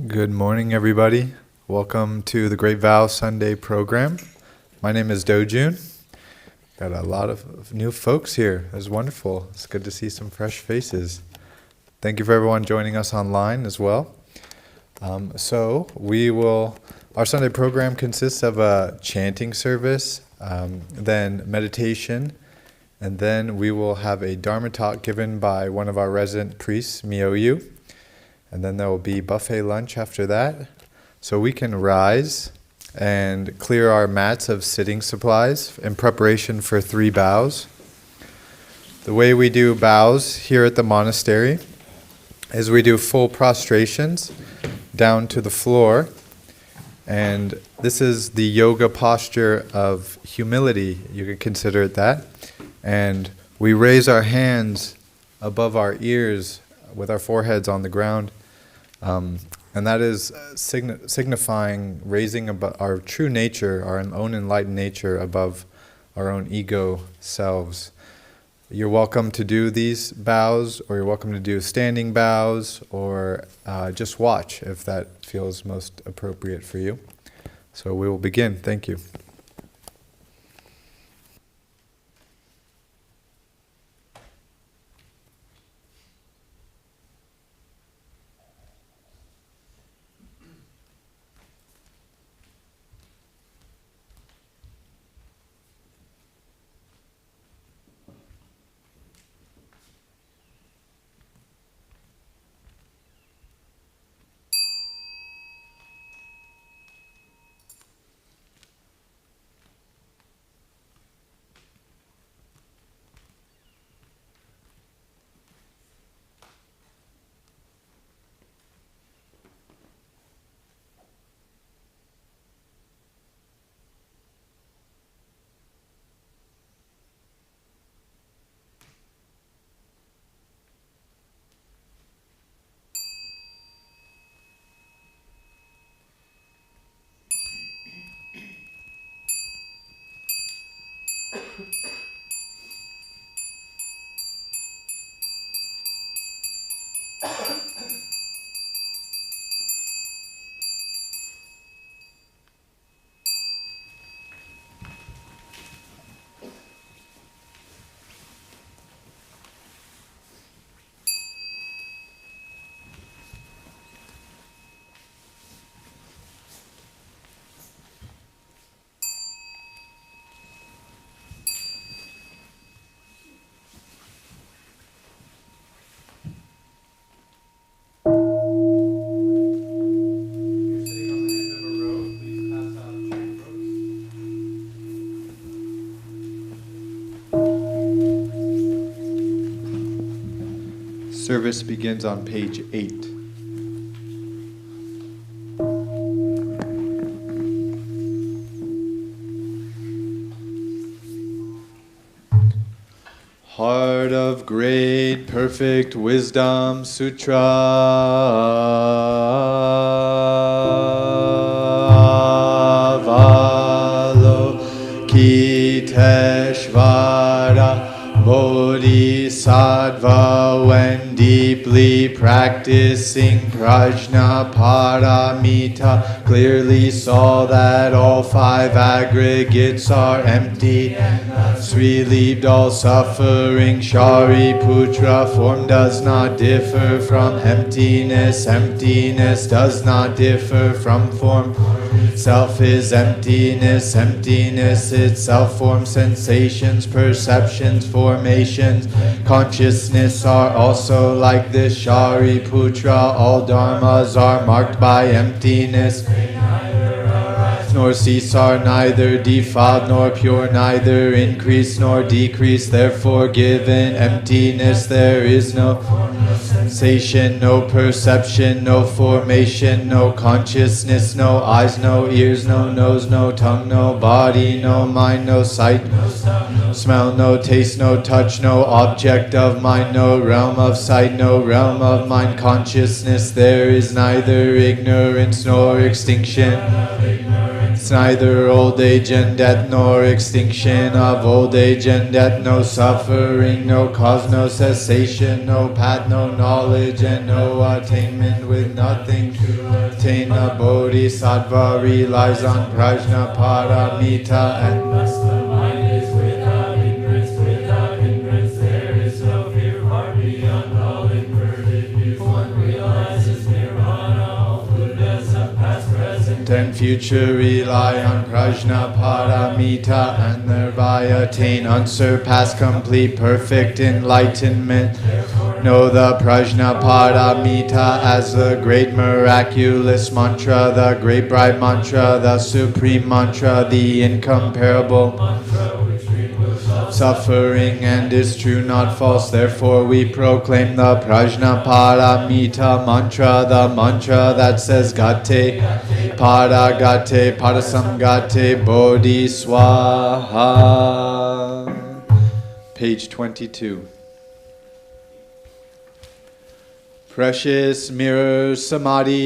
Good morning, everybody. Welcome to the Great Vow Sunday program. My name is Dojun. Got a lot of new folks here. It's wonderful. It's good to see some fresh faces. Thank you for everyone joining us online as well. Our Sunday program consists of a chanting service, then meditation, and then we will have a Dharma talk given by one of our resident priests, Myoyu. And then there will be buffet lunch after that. So we can rise and clear our mats of sitting supplies in preparation for 3 bows. The way we do bows here at the monastery is we do full prostrations down to the floor. And this is the yoga posture of humility, you could consider it that. And we raise our hands above our ears with our foreheads on the ground. And that is signifying raising our true nature, our own enlightened nature above our own ego selves. You're welcome to do these bows, or you're welcome to do standing bows, or just watch if that feels most appropriate for you. So we will begin. Thank you. Service begins on page 8. Heart of great perfect wisdom sutra. Avalokiteshvara Bodhisattva, when deeply practicing prajna paramita, clearly saw that all 5 aggregates are empty, thus relieved all suffering. Shariputra, form does not differ from emptiness. Emptiness does not differ from form. Self is emptiness. Emptiness itself forms sensations, perceptions, formations. Consciousness are also like this. Shariputra, all dharmas are marked by emptiness. Nor cease, are neither defiled nor pure, neither increase nor decrease. Therefore, given emptiness, there is no sensation, no perception, no formation, no consciousness, no eyes, no ears, no nose, no tongue, no body, no mind, no sight, no smell, no taste, no touch, no object of mind, no realm of sight, no realm of mind. Consciousness, there is neither ignorance nor extinction. It's neither old age and death nor extinction of old age and death, no suffering, no cause, no cessation, no path, no knowledge, and no attainment with nothing to attain. A bodhisattva relies on prajna paramita and Thus the mind is without hindrance, there is no fear, far beyond all inverted views. One realizes nirvana, all Buddhas of past, present, and future rely on prajna paramita and thereby attain unsurpassed, complete, perfect enlightenment. Know the prajna paramita as the great miraculous mantra, the great bright mantra, the supreme mantra, the incomparable suffering, and is true, not false. Therefore we proclaim the prajna paramita mantra, the mantra that says gate pada gate padasam gate bodhi swaha. Page 22. Precious mirror samadhi,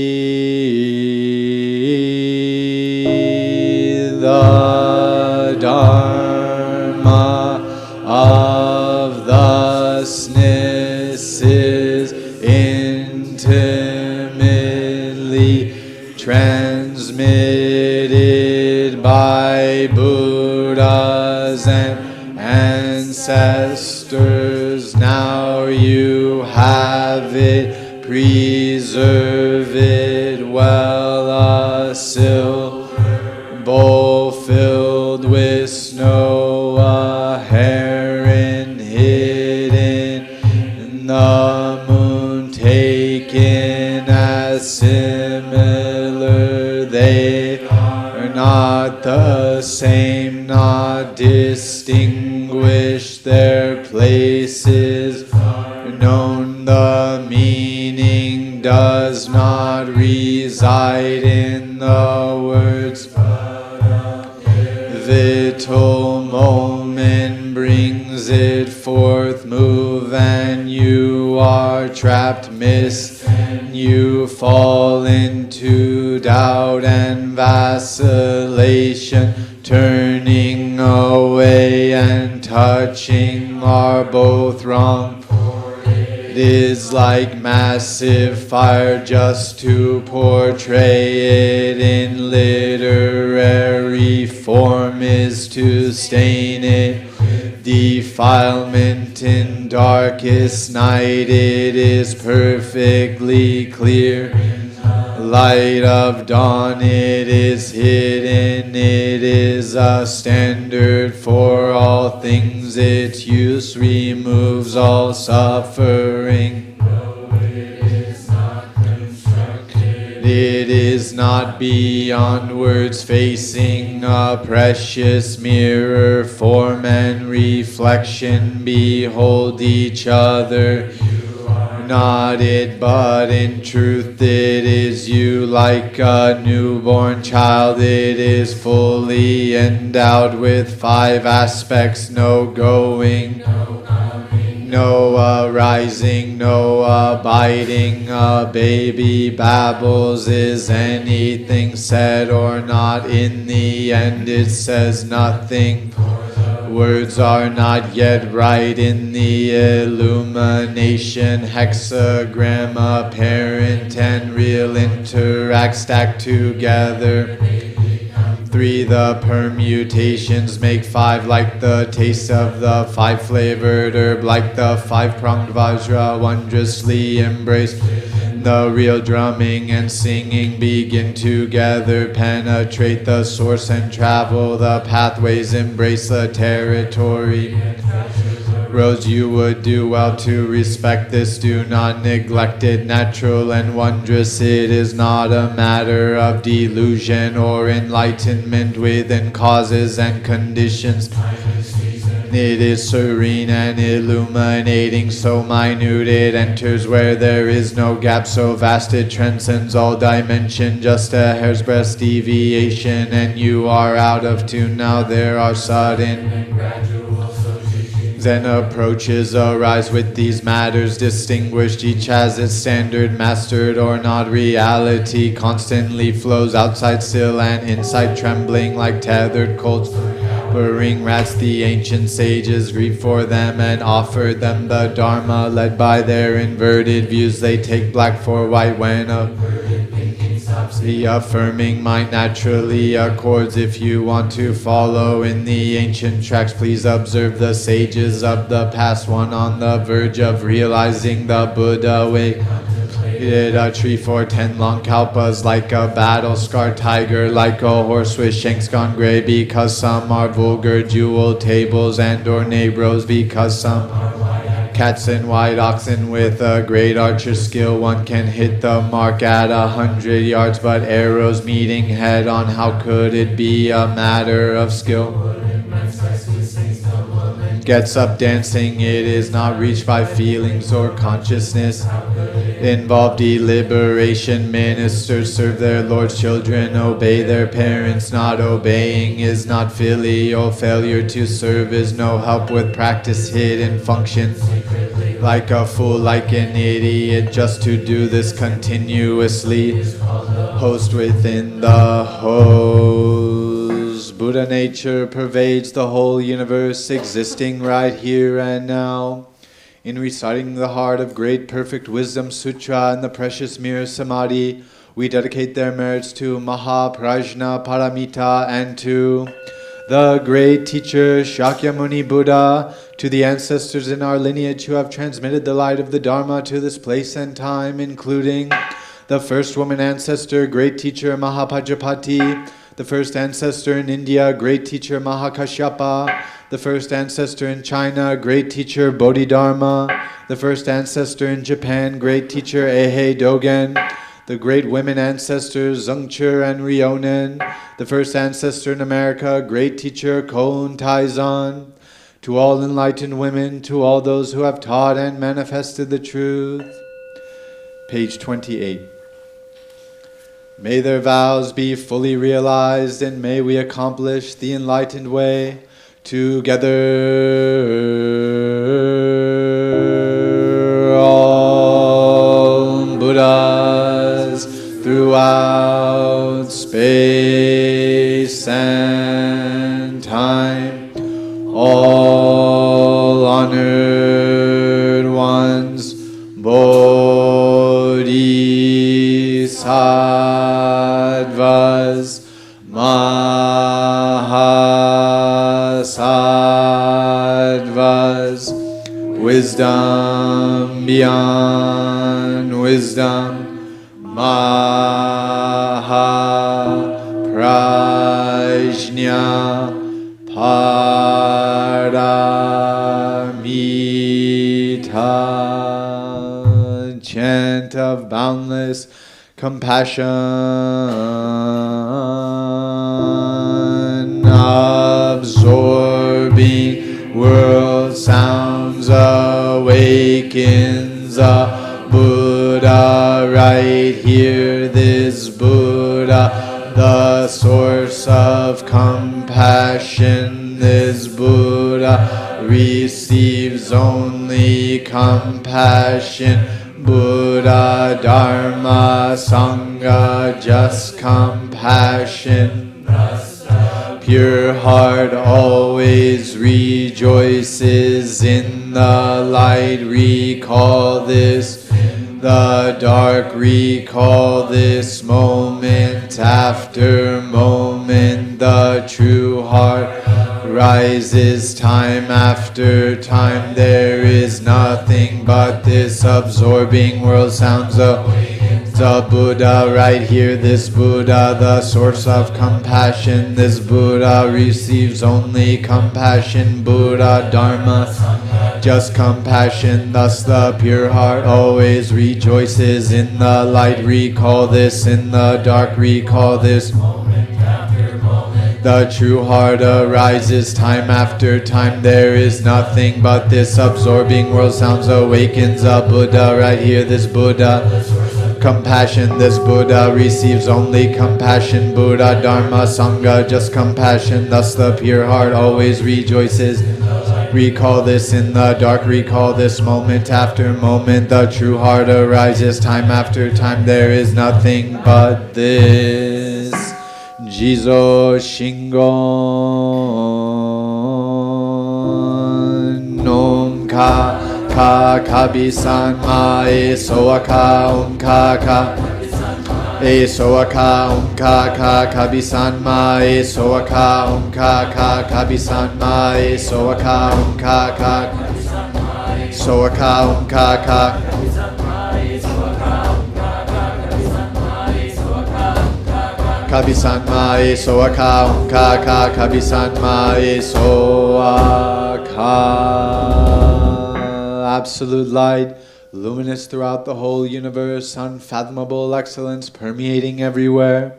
the Dharma of thusness is intimately transmitted by Buddhas and ancestors. Now you have it, preserve it well. A silver bowl filled with snow, a heron hidden in the moon, taken as similar. They are not the same, not distinguished. Their places are known. The meaning does not reside in the words, but a vital moment brings it forth. Move and you are trapped, miss and you fall into doubt and vacillation. Turning away and touching are both wrong. It is like massive fire. Just to portray it in literary form is to stain it with defilement. In darkest night it is perfectly clear. Light of dawn it is hidden. It is a standard for all things. Its use removes all suffering. It is not beyond words. Facing a precious mirror, form and reflection behold each other. Not it, but in truth it is you. Like a newborn child, it is fully endowed with 5 aspects: no going, no arising, no abiding. A baby babbles. Is anything said or not? In the end it says nothing. Words are not yet right. In the illumination hexagram, apparent and real interact, stack together. 3 the permutations make 5, like the taste of the 5 flavored herb, like the 5-pronged vajra wondrously embraced. The real drumming and singing begin together, penetrate the source and travel the pathways, embrace the territory. Rose, you would do well to respect this. Do not neglect it. Natural and wondrous, it is not a matter of delusion or enlightenment within causes and conditions. It is serene and illuminating, so minute it enters where there is no gap, so vast it transcends all dimension. Just a hair's breadth deviation and you are out of tune. Now there are sudden Zen approaches arise with these matters, distinguished each has its standard, mastered or not. Reality constantly flows outside still and inside trembling like tethered colts. Burring rats, the ancient sages grieve for them and offered them the Dharma. Led by their inverted views, they take black for white when the affirming mind naturally accords. If you want to follow in the ancient tracks, please observe the sages of the past. One on the verge of realizing the Buddha way. A tree for 10 long kalpas, like a battle-scarred tiger, like a horse with shanks gone gray, because some are vulgar jewel tables and or neighbors, because some cats and white oxen with a great archer skill. One can hit the mark at 100 yards, but arrows meeting head on, how could it be a matter of skill? Gets up dancing, it is not reached by feelings or consciousness. Involved deliberation, ministers serve their lord's children, obey their parents. Not obeying is not filial, failure to serve is no help with practice, hidden function. Like a fool, like an idiot, just to do this continuously. Host within the host. Buddha nature pervades the whole universe, existing right here and now. In reciting the Heart of Great Perfect Wisdom Sutra and the Precious Mirror Samadhi, we dedicate their merits to Mahaprajna Paramita and to the great teacher Shakyamuni Buddha, to the ancestors in our lineage who have transmitted the light of the Dharma to this place and time, including the first woman ancestor, great teacher Mahapajapati, the first ancestor in India, great teacher Mahakashyapa, the first ancestor in China, great teacher Bodhidharma, the first ancestor in Japan, great teacher Eihei Dogen, the great women ancestors Zengcher and Ryonen, the first ancestor in America, great teacher Koun Taizan, to all enlightened women, to all those who have taught and manifested the truth. Page 28. May their vows be fully realized, and may we accomplish the enlightened way together. All Buddhas throughout space and time, all honored ones, Bodhisattvas, Mahasattvas, wisdom beyond wisdom, Mahaprajna Paramita. Chant of boundless compassion, absorbing world sounds, awakens a Buddha right here. This Buddha, the source of compassion. This Buddha receives only compassion. Buddha, Dharma, Sangha, just compassion. Pure heart always rejoices in the light. Recall this, the dark. Recall this moment after moment. The true heart rises time after time. There is nothing but this absorbing world sounds of the Buddha right here. This Buddha, the source of compassion. This Buddha receives only compassion. Buddha, Dharma, just compassion. Thus the pure heart always rejoices in the light. Recall this in the dark. Recall this. The true heart arises time after time. There is nothing but this absorbing world sounds. Awakens a Buddha right here. This Buddha, compassion. This Buddha receives only compassion. Buddha, Dharma, Sangha, just compassion. Thus the pure heart always rejoices. light recall this, in the dark recall this, moment after moment the true heart arises, time after time there is nothing but this. Jizo Shingon Nom Ka Kabi-san Ma E Soaka Ka E Soaka Ka Kabi-san Ma E Soaka Ka Kabi-san Ma E Soaka Ka Soaka Ka Kabi-san Ma E Soaka Ka Kabi-san Ma E Soaka. Absolute light, luminous throughout the whole universe, unfathomable excellence permeating everywhere.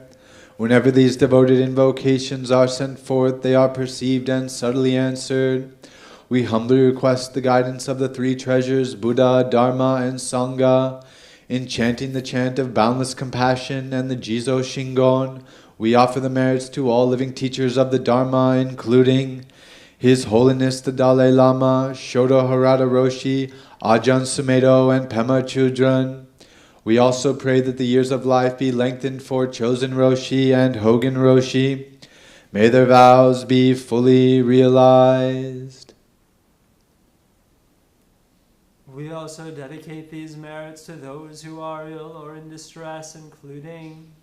Whenever these devoted invocations are sent forth, they are perceived and subtly answered. We humbly request the guidance of the three treasures, Buddha, Dharma, and Sangha. In chanting the chant of boundless compassion and the Jizo Shingon, we offer the merits to all living teachers of the Dharma, including His Holiness the Dalai Lama, Shodo Harada Roshi, Ajahn Sumedho, and Pema Chodron. We also pray that the years of life be lengthened for Chosen Roshi and Hogen Roshi. May their vows be fully realized. We also dedicate these merits to those who are ill or in distress, including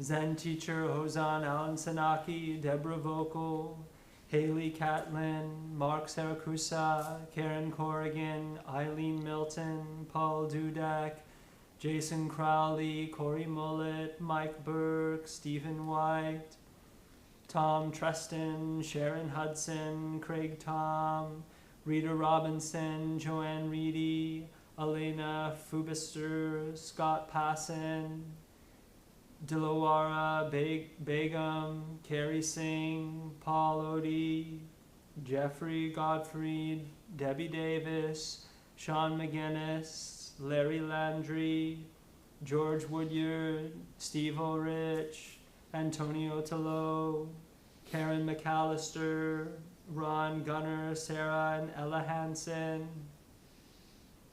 Zen teacher Hozan Alan Sanaki, Deborah Vocal, Haley Catlin, Mark Sarakusa, Karen Corrigan, Eileen Milton, Paul Dudek, Jason Crowley, Corey Mullet, Mike Burke, Stephen White, Tom Treston, Sharon Hudson, Craig Tom, Rita Robinson, Joanne Reedy, Elena Fubister, Scott Passon, Dilawara Begum, Carrie Singh, Paul Odie, Jeffrey Gottfried, Debbie Davis, Sean McGinnis, Larry Landry, George Woodyard, Steve O'Rich, Antonio Talo, Karen McAllister, Ron Gunner, Sarah and Ella Hansen,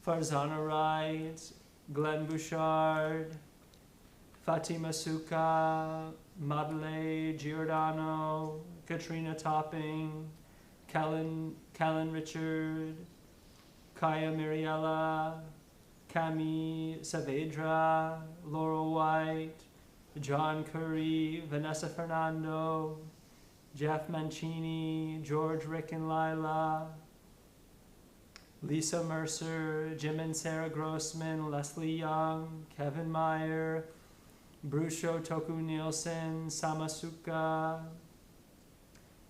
Farzana Wright, Glenn Bouchard, Fatima Suka, Madeleine Giordano, Katrina Topping, Kellen Richard, Kaya Miriella, Cami Saavedra, Laurel White, John Curry, Vanessa Fernando, Jeff Mancini, George, Rick and Lila, Lisa Mercer, Jim and Sarah Grossman, Leslie Young, Kevin Meyer, Brusho Toku Nielsen, Samasuka,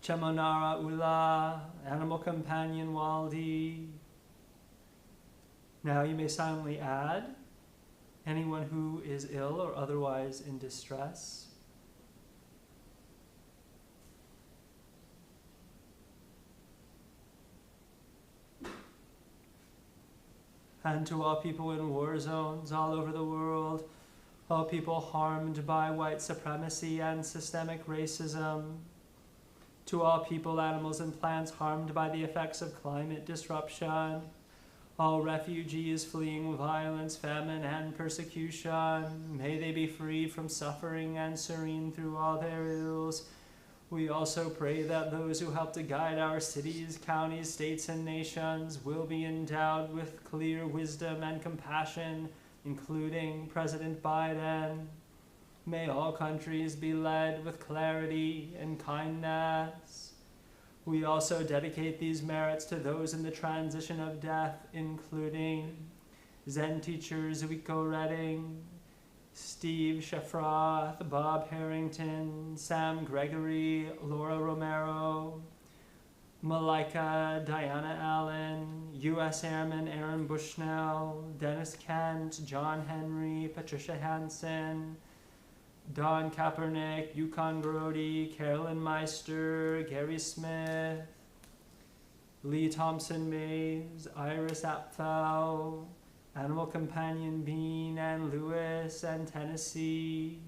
Chemonara Ula, Animal Companion Waldi. Now you may silently add anyone who is ill or otherwise in distress. And to all people in war zones all over the world, all people harmed by white supremacy and systemic racism, to all people, animals, and plants harmed by the effects of climate disruption, all refugees fleeing violence, famine, and persecution, may they be freed from suffering and serene through all their ills. We also pray that those who help to guide our cities, counties, states, and nations will be endowed with clear wisdom and compassion, including President Biden. May all countries be led with clarity and kindness. We also dedicate these merits to those in the transition of death, including Zen teacher Zuiko Redding, Steve Sheffroth, Bob Harrington, Sam Gregory, Laura Romero, Malika Diana Allen, U.S. Airman Aaron Bushnell, Dennis Kent, John Henry, Patricia Hansen, Don Kaepernick, Yukon Grody, Carolyn Meister, Gary Smith, Lee Thompson Mays, Iris Apfel, Animal Companion Bean and Lewis and Tennessee.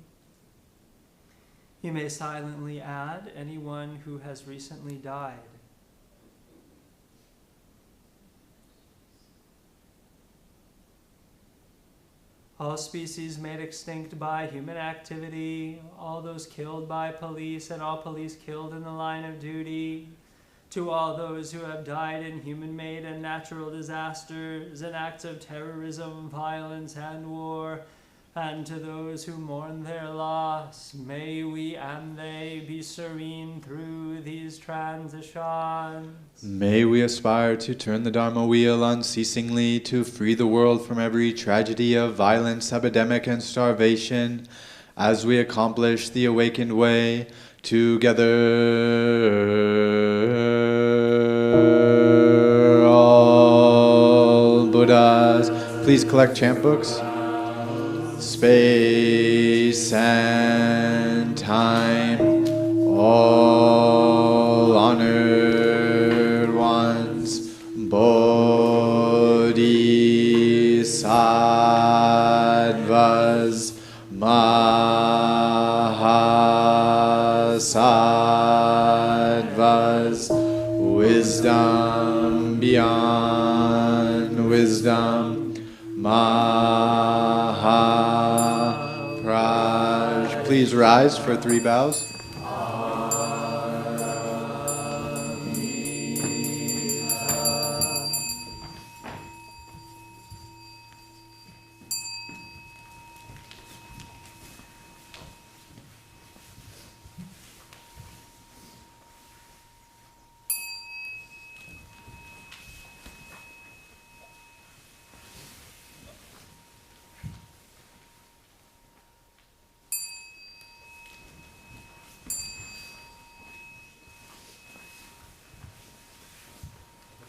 You may silently add anyone who has recently died. all species made extinct by human activity, all those killed by police and all police killed in the line of duty, to all those who have died in human-made and natural disasters and acts of terrorism, violence, and war, and to those who mourn their loss, may we and they be serene through these transitions. May we aspire to turn the Dharma wheel unceasingly, to free the world from every tragedy of violence, epidemic, and starvation, as we accomplish the awakened way together. All Buddhas, please collect chant books. Space and time, all honored ones, bodhisattvas, mahasattvas, wisdom beyond wisdom, Mahapraj. Please rise for 3 bows.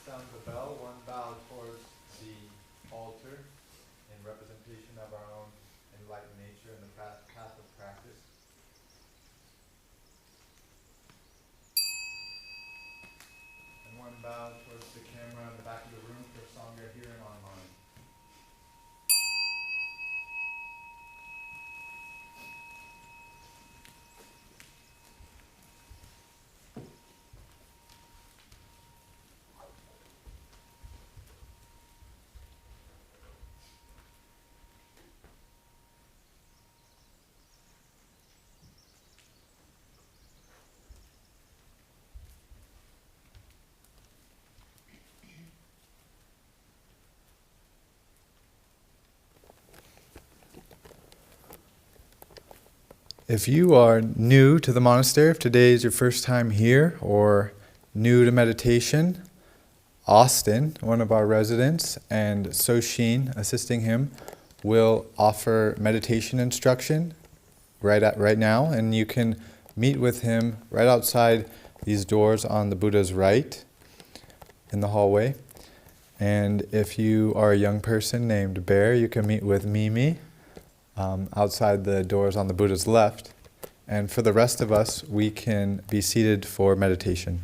Sound the bell, 1 bow towards the altar in representation of our own enlightened nature and the path of practice. And 1 bow towards the camera in the back of the room for Sangha here and online. If you are new to the monastery, if today is your first time here or new to meditation, Austin, one of our residents, and Soshin, assisting him, will offer meditation instruction right now, and you can meet with him right outside these doors on the Buddha's right in the hallway. And if you are a young person named Bear, you can meet with Mimi outside the doors on the Buddha's left. And for the rest of us, we can be seated for meditation.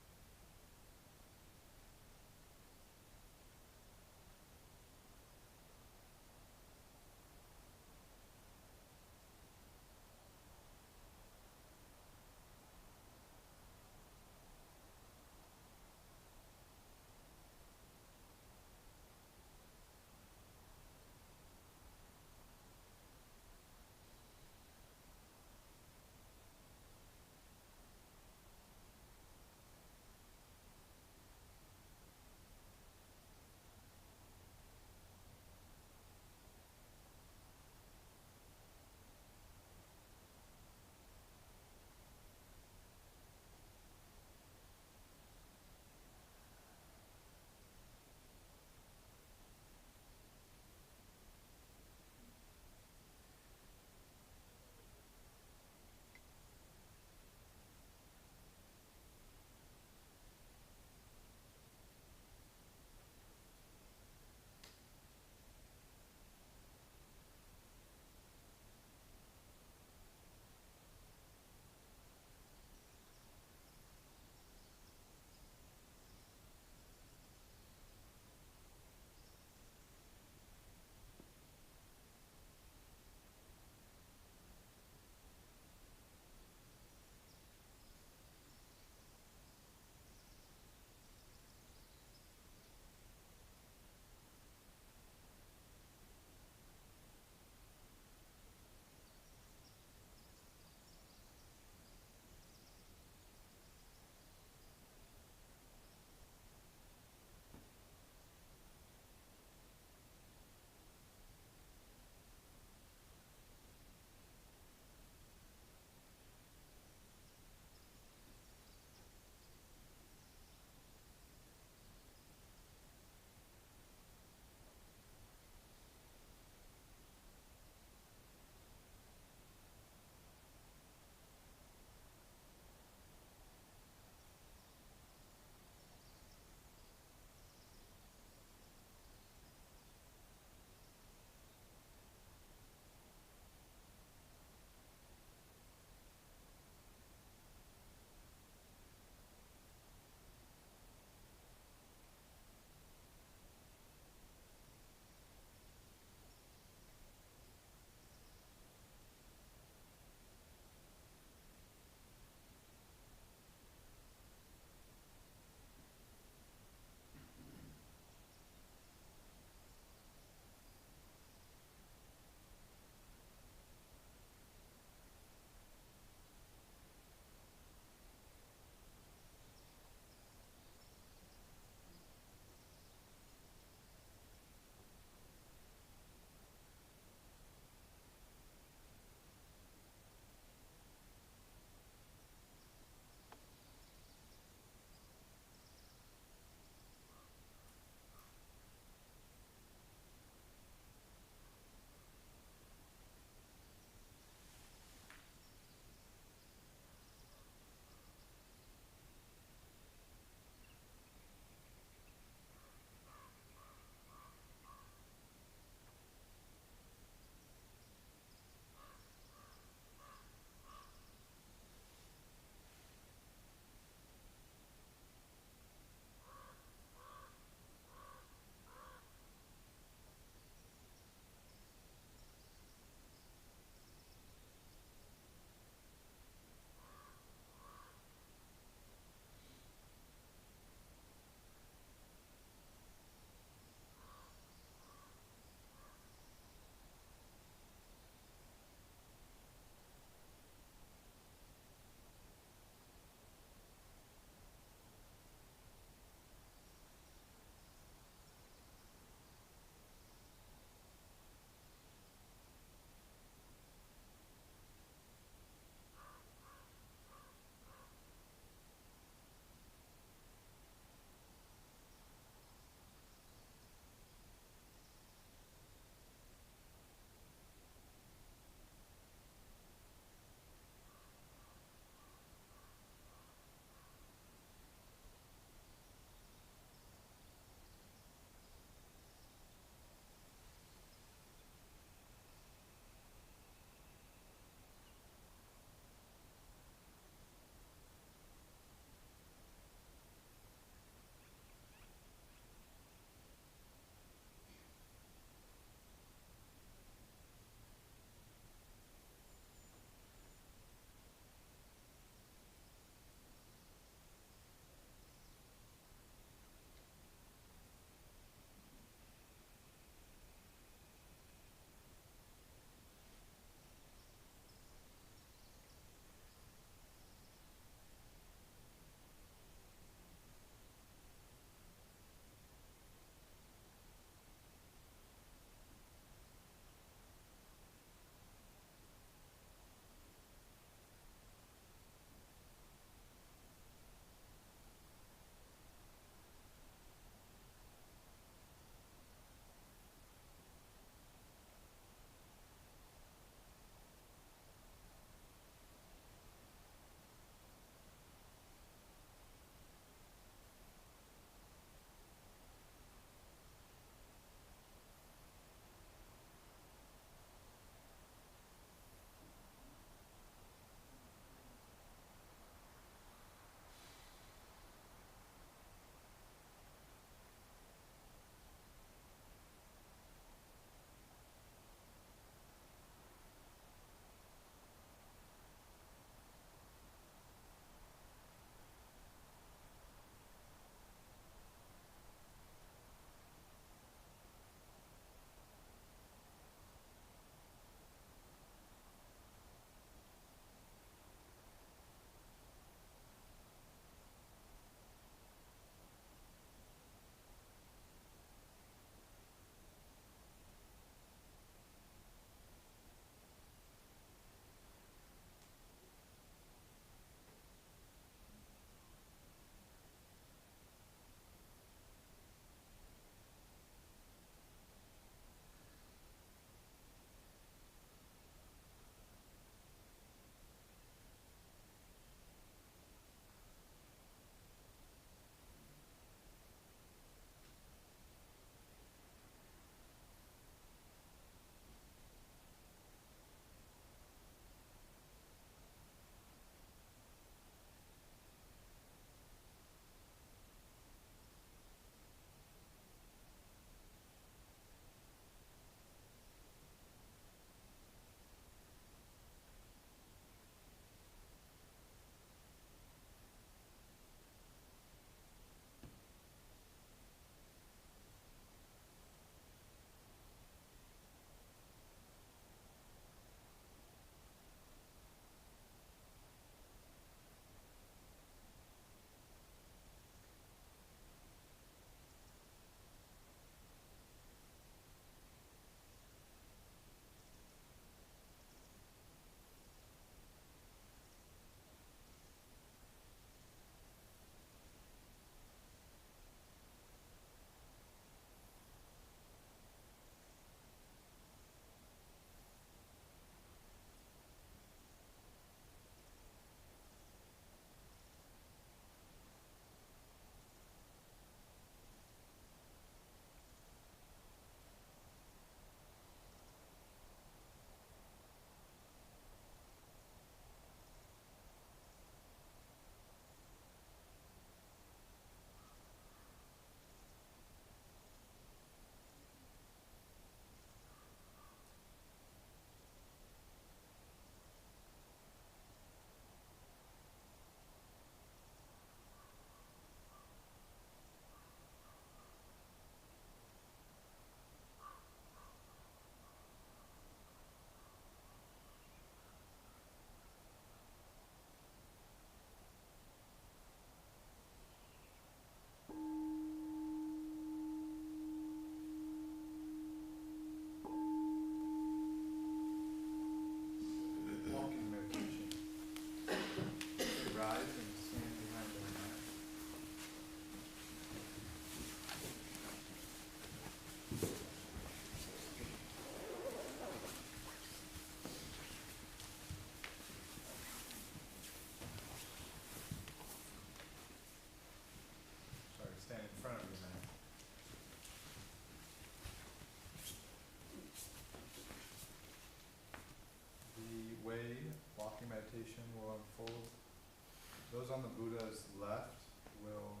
those on the Buddha's left will,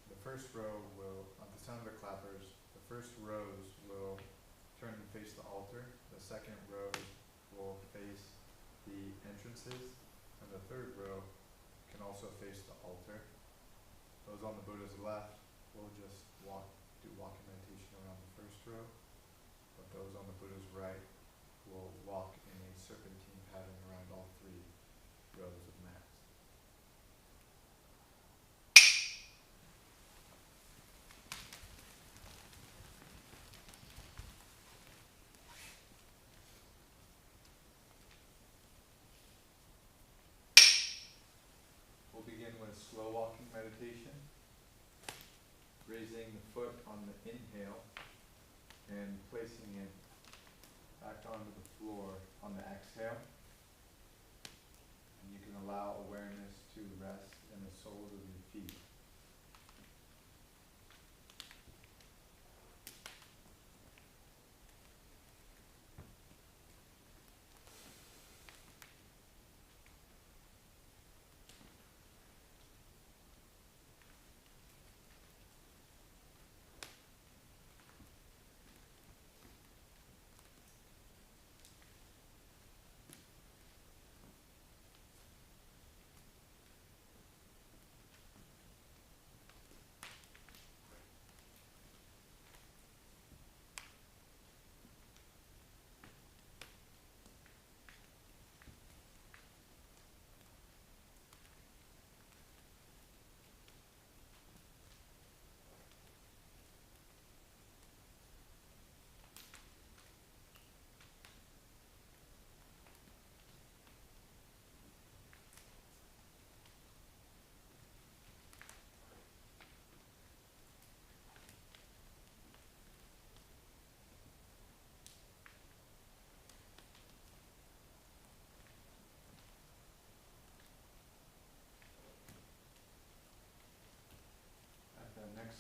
the first row will, at the sound of the clappers, the first rows will turn and face the altar. The second row will face the entrances, and the third row can also face the altar. Those on the Buddha's left will just do walking meditation around the first row, but those on the Buddha's right will walk in a serpentine pattern around all three rows of mats. We'll begin with slow walking meditation, raising the foot on the inhale and placing it back onto the floor on the exhale. And you can allow awareness to rest in the soles of your feet.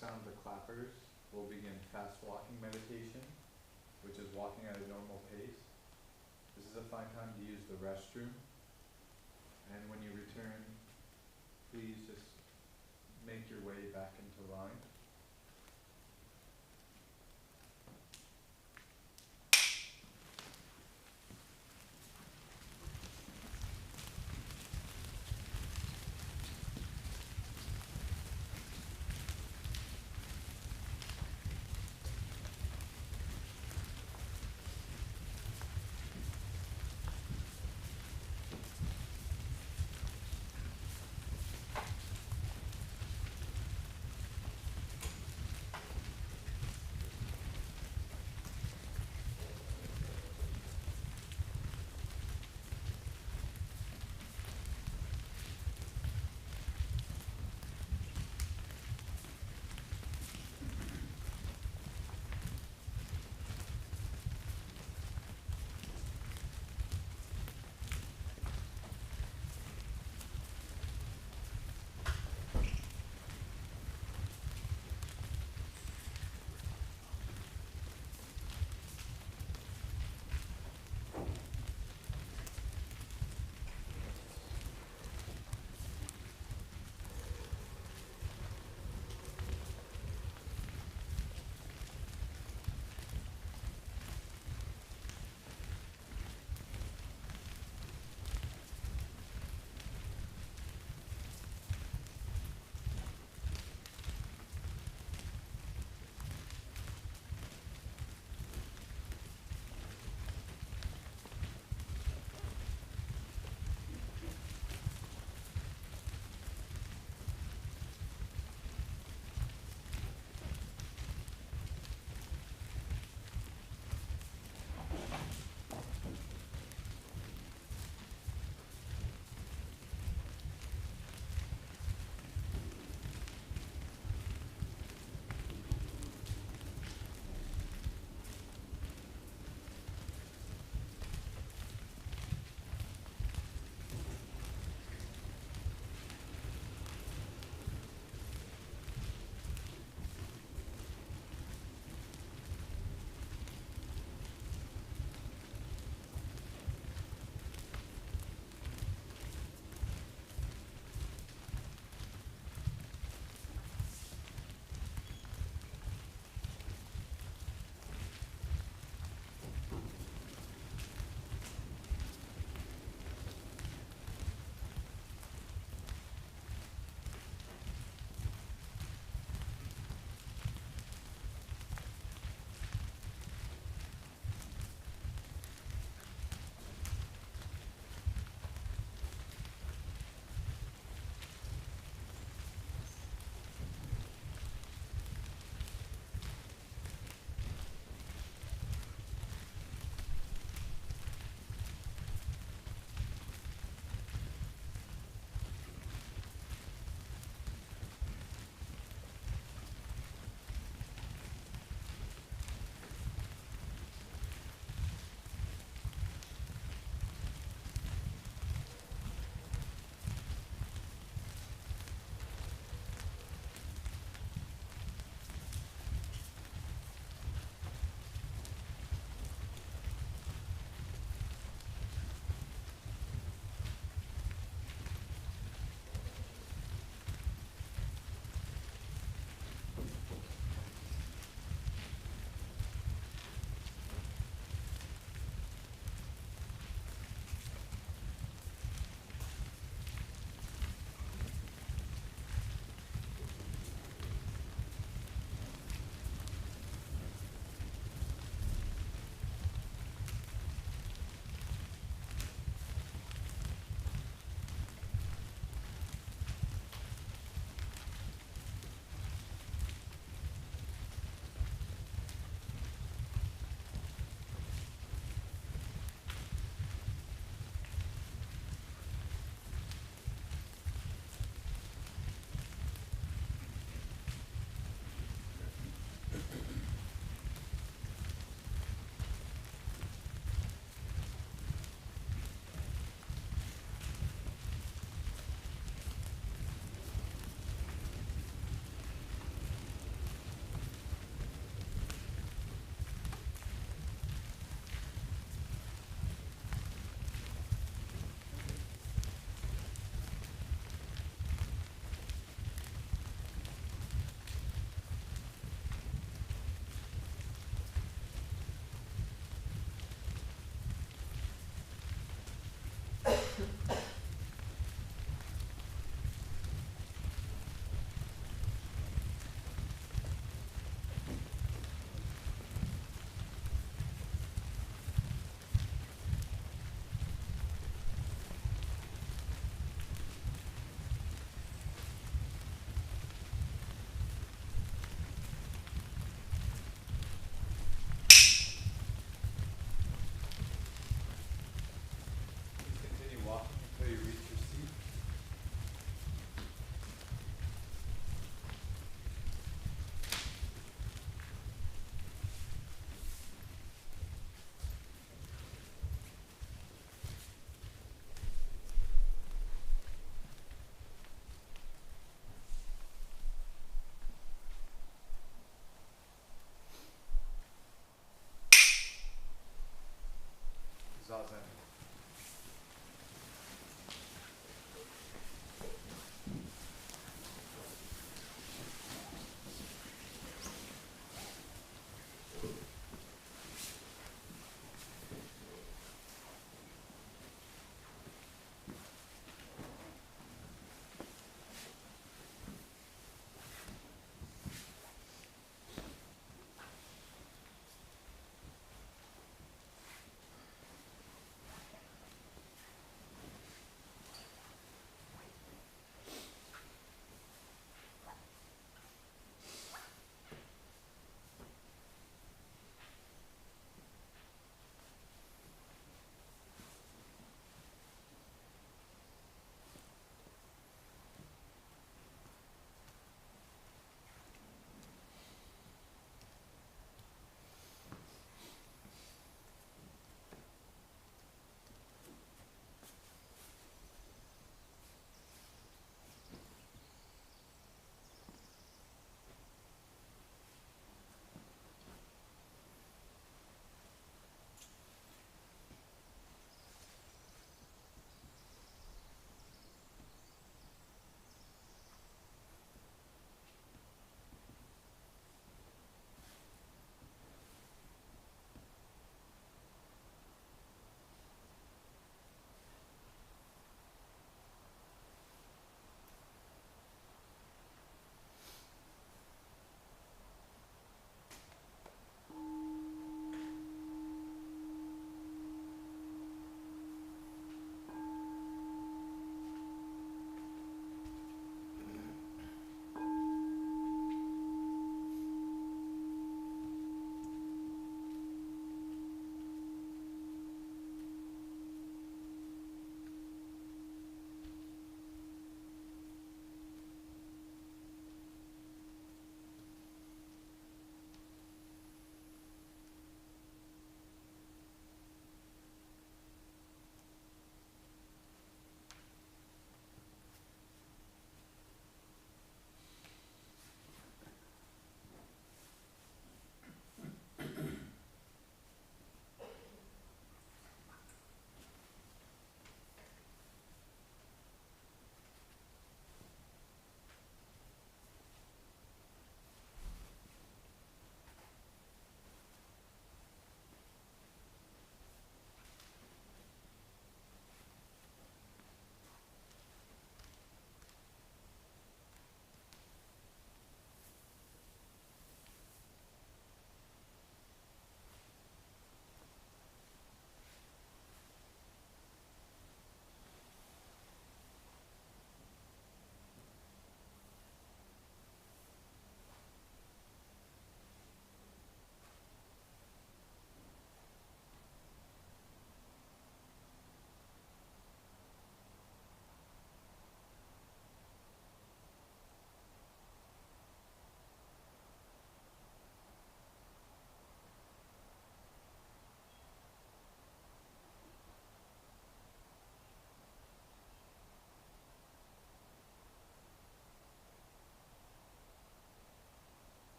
Sound the clappers, we'll begin fast walking meditation, which is walking at a normal pace. This is a fine time to use the restroom, and when you return, please just make your way back into line.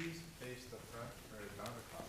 please face the front for Dharma class.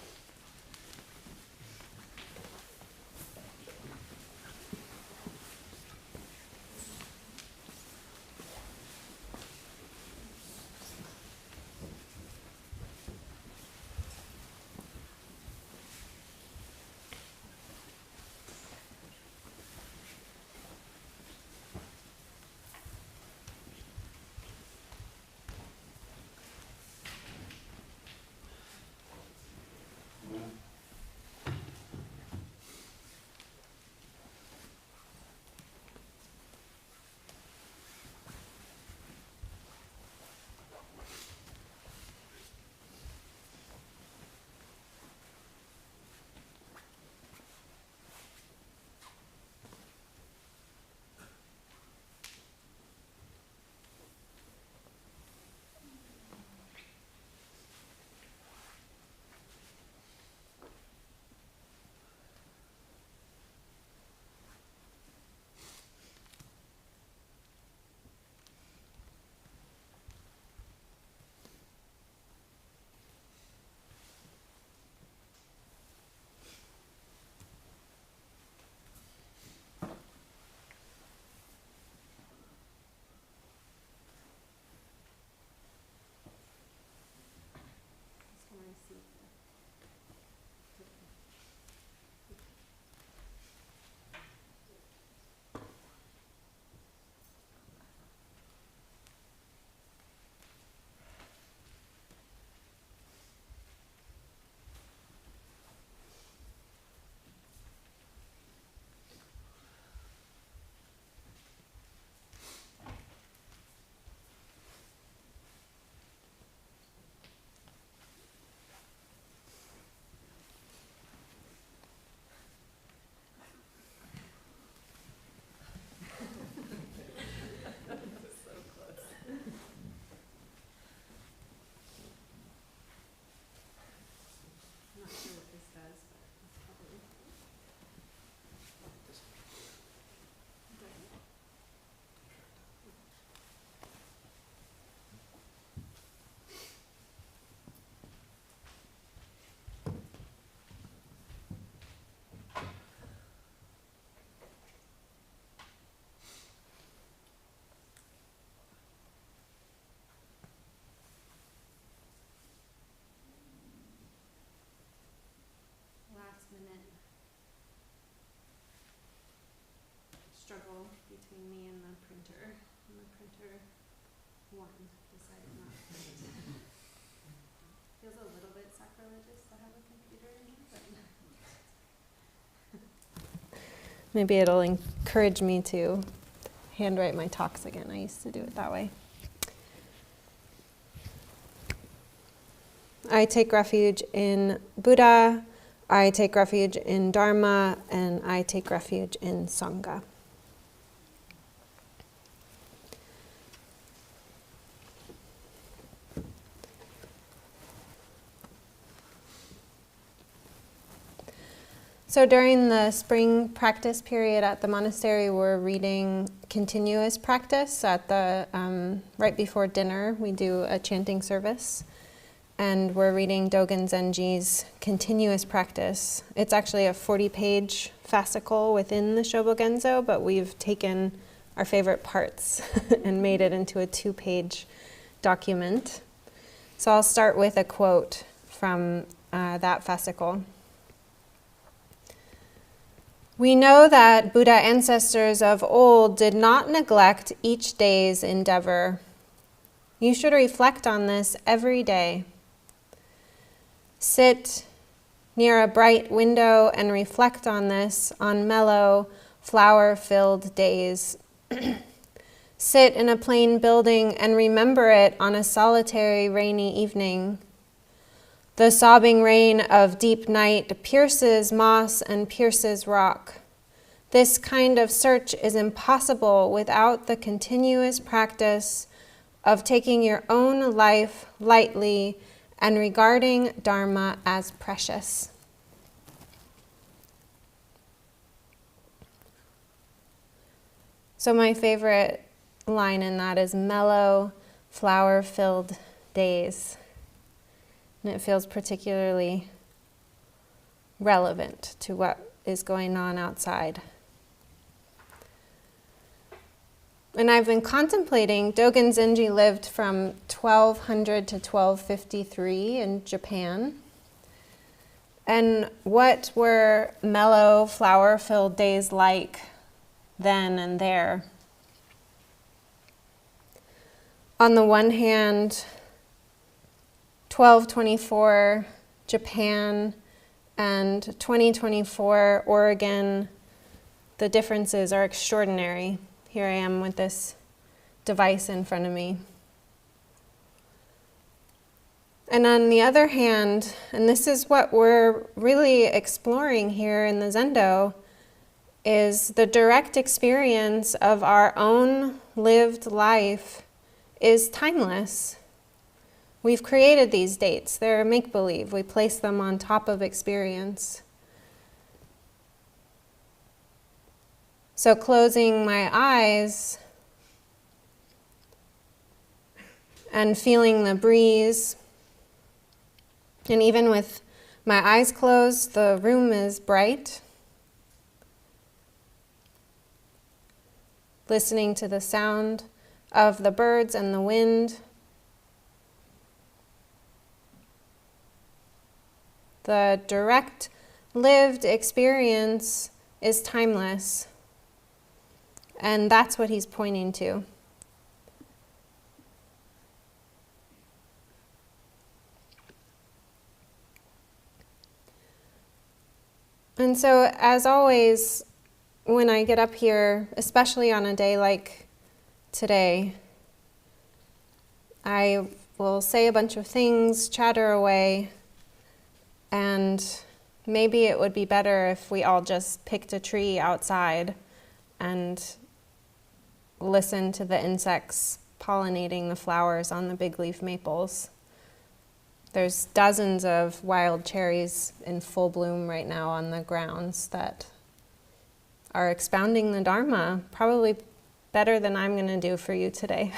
Struggle between me and the printer. And the printer won, decided not to print. Feels a little bit sacrilegious to have a computer in here, but maybe it'll encourage me to handwrite my talks again. I used to do it that way. I take refuge in Buddha, I take refuge in Dharma, and I take refuge in Sangha. So during the spring practice period at the monastery, we're reading continuous practice. At the right before dinner, we do a chanting service, and we're reading Dogen Zenji's continuous practice. It's actually a 40-page fascicle within the Shobogenzo, but we've taken our favorite parts and made it into a 2-page document. So I'll start with a quote from that fascicle. We know that Buddha ancestors of old did not neglect each day's endeavor. You should reflect on this every day. Sit near a bright window and reflect on this on mellow, flower-filled days. Sit in a plain building and remember it on a solitary rainy evening. The sobbing rain of deep night pierces moss and pierces rock. This kind of search is impossible without the continuous practice of taking your own life lightly and regarding Dharma as precious. So my favorite line in that is mellow, flower-filled days. And it feels particularly relevant to what is going on outside. And I've been contemplating, Dogen Zenji lived from 1200 to 1253 in Japan. And what were mellow, flower-filled days like then and there? On the one hand, 1224 Japan and 2024 Oregon, the differences are extraordinary. Here I am with this device in front of me. And on the other hand, and this is what we're really exploring here in the Zendo, is the direct experience of our own lived life is timeless. We've created these dates. They're make-believe. We place them on top of experience. So closing my eyes and feeling the breeze, and even with my eyes closed, the room is bright. Listening to the sound of the birds and the wind. The direct lived experience is timeless. And that's what he's pointing to. And so, as always, when I get up here, especially on a day like today, I will say a bunch of things, chatter away, and maybe it would be better if we all just picked a tree outside and listen to the insects pollinating the flowers on the big leaf maples. There's dozens of wild cherries in full bloom right now on the grounds that are expounding the Dharma, probably better than I'm going to do for you today.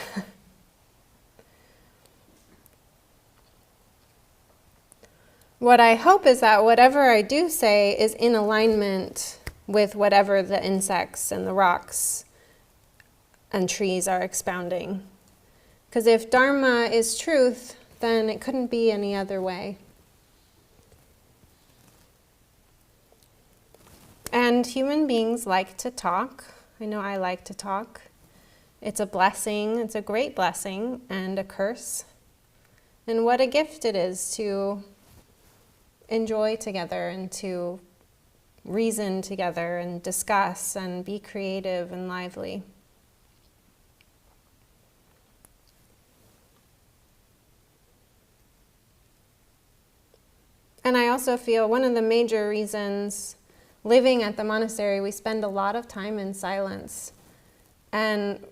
What I hope is that whatever I do say is in alignment with whatever the insects and the rocks and trees are expounding. Because if Dharma is truth, then it couldn't be any other way. And human beings like to talk. I know I like to talk. It's a blessing, it's a great blessing, and a curse. And what a gift it is to enjoy together and to reason together and discuss and be creative and lively. And I also feel one of the major reasons living at the monastery, we spend a lot of time in silence. And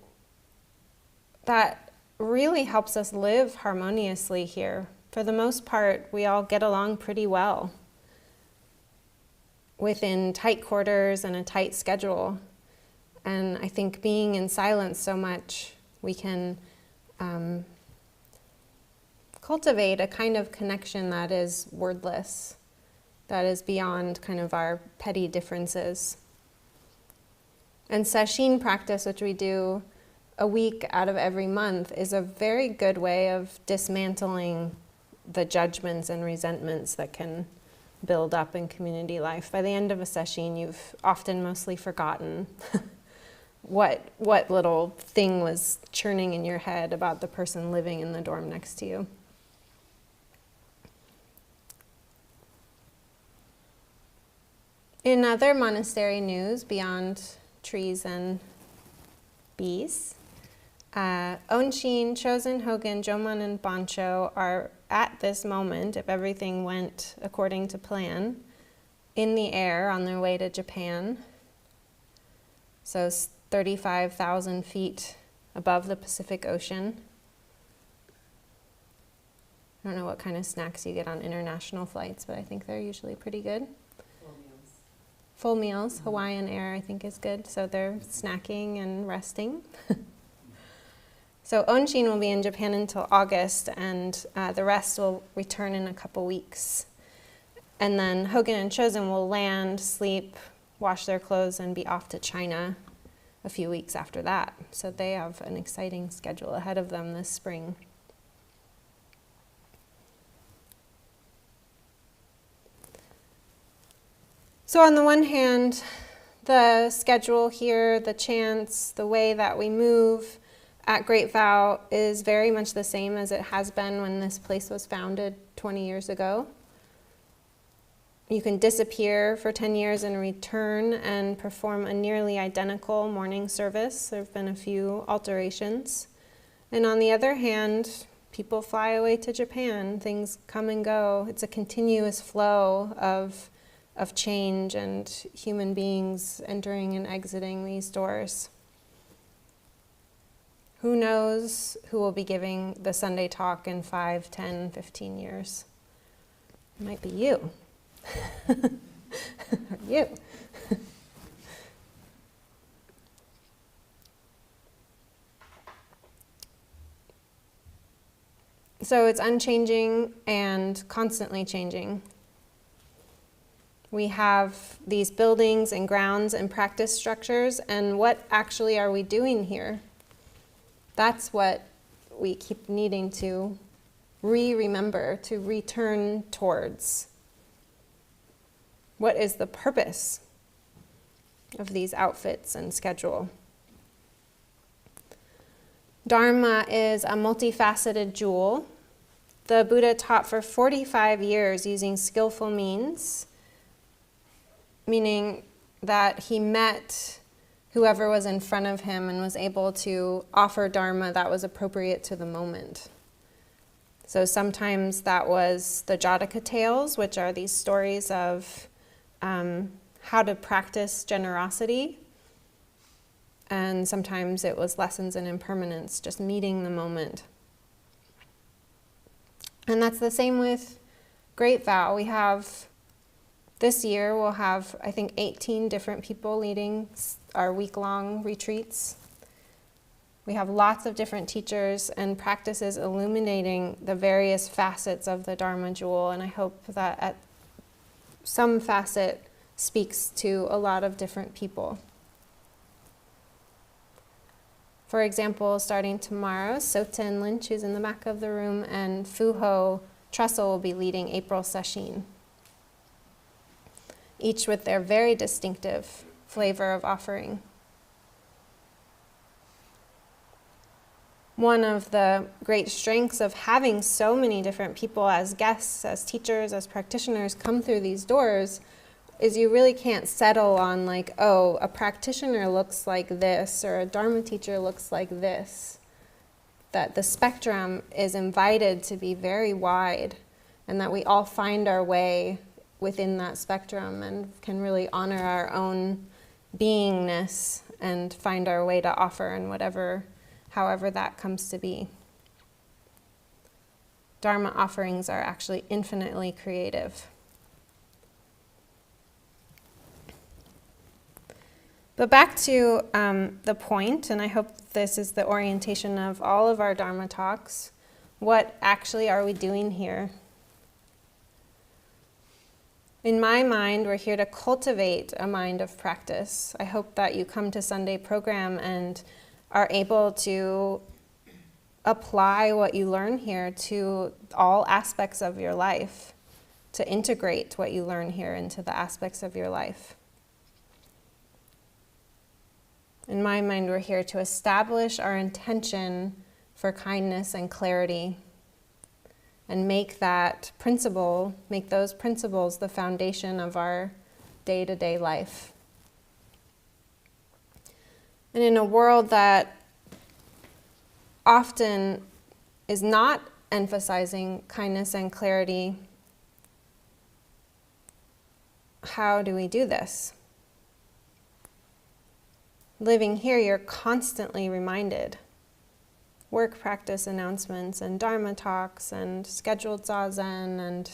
that really helps us live harmoniously here. For the most part, we all get along pretty well within tight quarters and a tight schedule. And I think being in silence so much, we can cultivate a kind of connection that is wordless, that is beyond kind of our petty differences. And sesshin practice, which we do a week out of every month, is a very good way of dismantling the judgments and resentments that can build up in community life. By the end of a sesshin, you've often mostly forgotten what little thing was churning in your head about the person living in the dorm next to you. In other monastery news, beyond trees and bees, Onshin, Chosen, Hogen, Joman, and Bancho are at this moment, if everything went according to plan, in the air on their way to Japan. So 35,000 feet above the Pacific Ocean. I don't know what kind of snacks you get on international flights, but I think they're usually pretty good. Full meals. Hawaiian Air, I think, is good. So they're snacking and resting. So Onshin will be in Japan until August, and the rest will return in a couple weeks. And then Hogen and Chosen will land, sleep, wash their clothes, and be off to China a few weeks after that. So they have an exciting schedule ahead of them this spring. So on the one hand, the schedule here, the chants, the way that we move at Great Vow is very much the same as it has been when this place was founded 20 years ago. You can disappear for 10 years and return and perform a nearly identical morning service. There have been a few alterations. And on the other hand, people fly away to Japan. Things come and go. It's a continuous flow of change and human beings entering and exiting these doors. Who knows who will be giving the Sunday talk in 5, 10, 15 years? It might be you. Or you. So it's unchanging and constantly changing. We have these buildings and grounds and practice structures, and what actually are we doing here? That's what we keep needing to remember, to return towards. What is the purpose of these outfits and schedule? Dharma is a multifaceted jewel. The Buddha taught for 45 years using skillful means, meaning that he met whoever was in front of him and was able to offer Dharma that was appropriate to the moment. So sometimes that was the Jataka tales, which are these stories of how to practice generosity. And sometimes it was lessons in impermanence, just meeting the moment. And that's the same with Great Vow. This year we'll have, I think, 18 different people leading our week-long retreats. We have lots of different teachers and practices illuminating the various facets of the Dharma jewel, and I hope that at some facet speaks to a lot of different people. For example, starting tomorrow, Soten Lynch, who's in the back of the room, and Fuho Trussell will be leading April Sesshin, each with their very distinctive flavor of offering. One of the great strengths of having so many different people as guests, as teachers, as practitioners come through these doors is you really can't settle on like, oh, a practitioner looks like this or a Dharma teacher looks like this. That the spectrum is invited to be very wide and that we all find our way within that spectrum and can really honor our own beingness and find our way to offer in however that comes to be. Dharma offerings are actually infinitely creative. But back to the point, and I hope this is the orientation of all of our Dharma talks. What actually are we doing here? In my mind, we're here to cultivate a mind of practice. I hope that you come to Sunday program and are able to apply what you learn here to all aspects of your life, to integrate what you learn here into the aspects of your life. In my mind, we're here to establish our intention for kindness and clarity and make those principles the foundation of our day-to-day life. And in a world that often is not emphasizing kindness and clarity, how do we do this? Living here, you're constantly reminded. Work practice announcements and Dharma talks and scheduled Zazen, and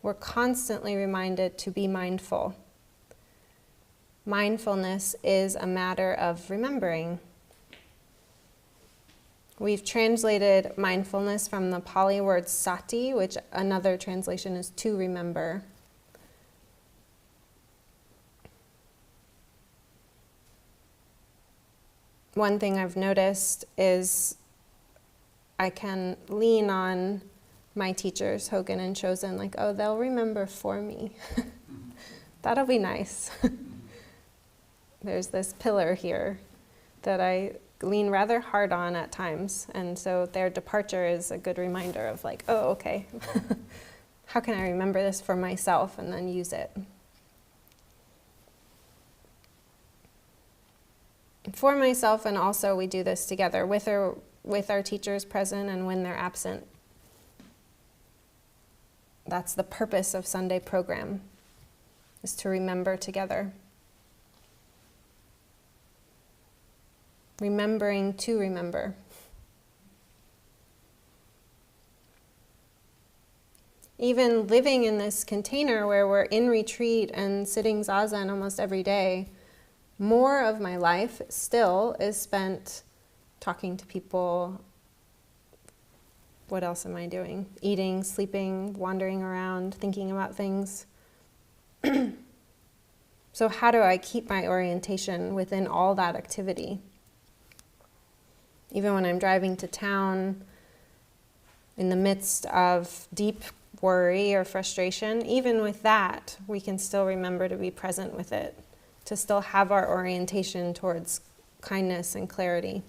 we're constantly reminded to be mindful. Mindfulness is a matter of remembering. We've translated mindfulness from the Pali word sati, which another translation is to remember. One thing I've noticed is I can lean on my teachers, Hogan and Chosen, like, oh, they'll remember for me. That'll be nice. There's this pillar here that I lean rather hard on at times, and so their departure is a good reminder of like, oh, okay, how can I remember this for myself and then use it? For myself, and also we do this together with our teachers present and when they're absent. That's the purpose of Sunday program, is to remember together. Remembering to remember. Even living in this container where we're in retreat and sitting zazen almost every day, more of my life still is spent talking to people. What else am I doing? Eating, sleeping, wandering around, thinking about things. So how do I keep my orientation within all that activity? Even when I'm driving to town, in the midst of deep worry or frustration, even with that, we can still remember to be present with it, to still have our orientation towards kindness and clarity.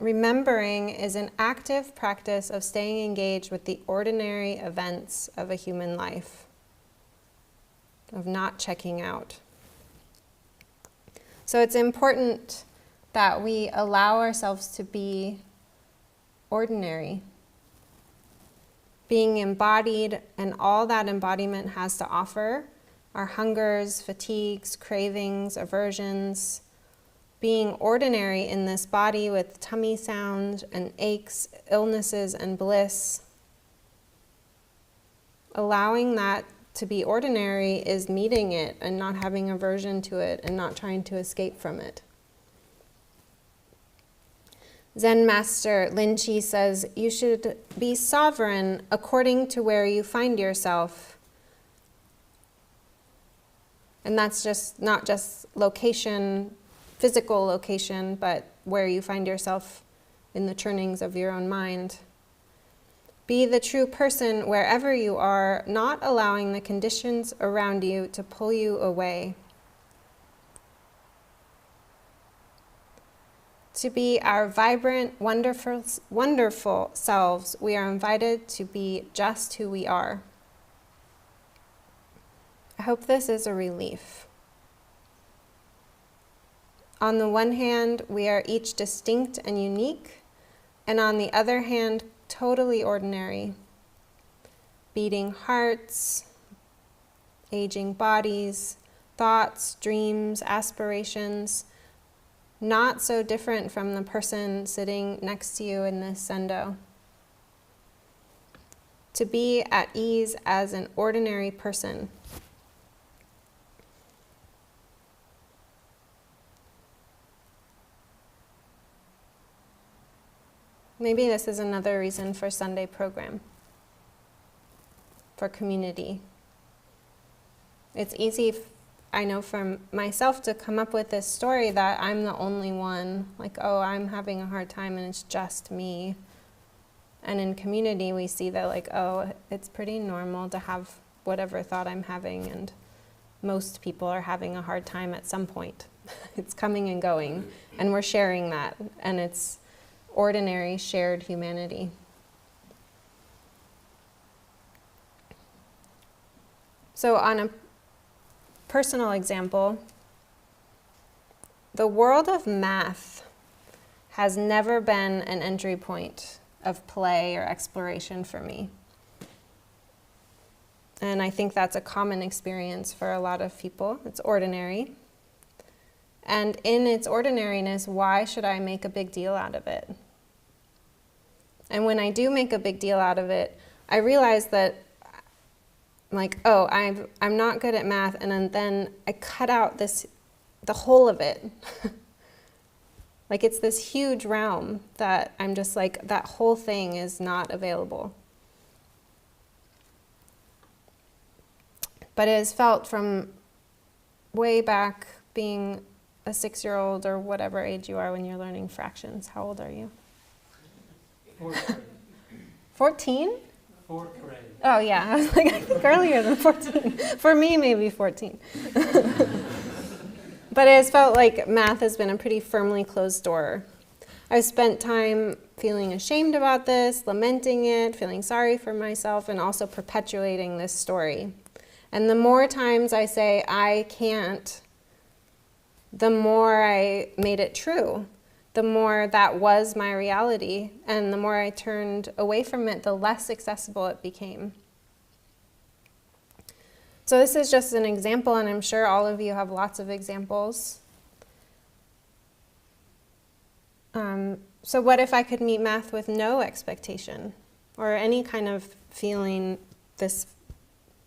Remembering is an active practice of staying engaged with the ordinary events of a human life, of not checking out. So it's important that we allow ourselves to be ordinary, being embodied, and all that embodiment has to offer, our hungers, fatigues, cravings, aversions, being ordinary in this body with tummy sound and aches, illnesses, and bliss. Allowing that to be ordinary is meeting it and not having aversion to it and not trying to escape from it. Zen master Lin Chi says, you should be sovereign according to where you find yourself. And that's just not just location, physical location, but where you find yourself in the churnings of your own mind. Be the true person wherever you are, not allowing the conditions around you to pull you away. To be our vibrant, wonderful selves, we are invited to be just who we are. I hope this is a relief. On the one hand, we are each distinct and unique, and on the other hand, totally ordinary. Beating hearts, aging bodies, thoughts, dreams, aspirations, not so different from the person sitting next to you in this sendo. To be at ease as an ordinary person. Maybe this is another reason for Sunday program, for community. It's easy, I know for myself, to come up with this story that I'm the only one, like, oh, I'm having a hard time and it's just me. And in community, we see that, like, oh, it's pretty normal to have whatever thought I'm having, and most people are having a hard time at some point. It's coming and going, and we're sharing that, and it's ordinary shared humanity. So on a personal example, the world of math has never been an entry point of play or exploration for me. And I think that's a common experience for a lot of people. It's ordinary. And in its ordinariness, why should I make a big deal out of it? And when I do make a big deal out of it, I realize that, like, oh, I'm not good at math, and then I cut out the whole of it. Like, it's this huge realm that I'm just like, that whole thing is not available. But it is felt from way back, being a 6-year-old or whatever age you are when you're learning fractions. How old are you? 4th grade. 14? 4th grade. Oh yeah, I was like, I think earlier than 14. For me, maybe 14. But it has felt like math has been a pretty firmly closed door. I've spent time feeling ashamed about this, lamenting it, feeling sorry for myself, and also perpetuating this story. And the more times I say, I can't, the more I made it true. The more that was my reality, and the more I turned away from it, the less accessible it became. So this is just an example, and I'm sure all of you have lots of examples. So what if I could meet math with no expectation, or any kind of feeling, this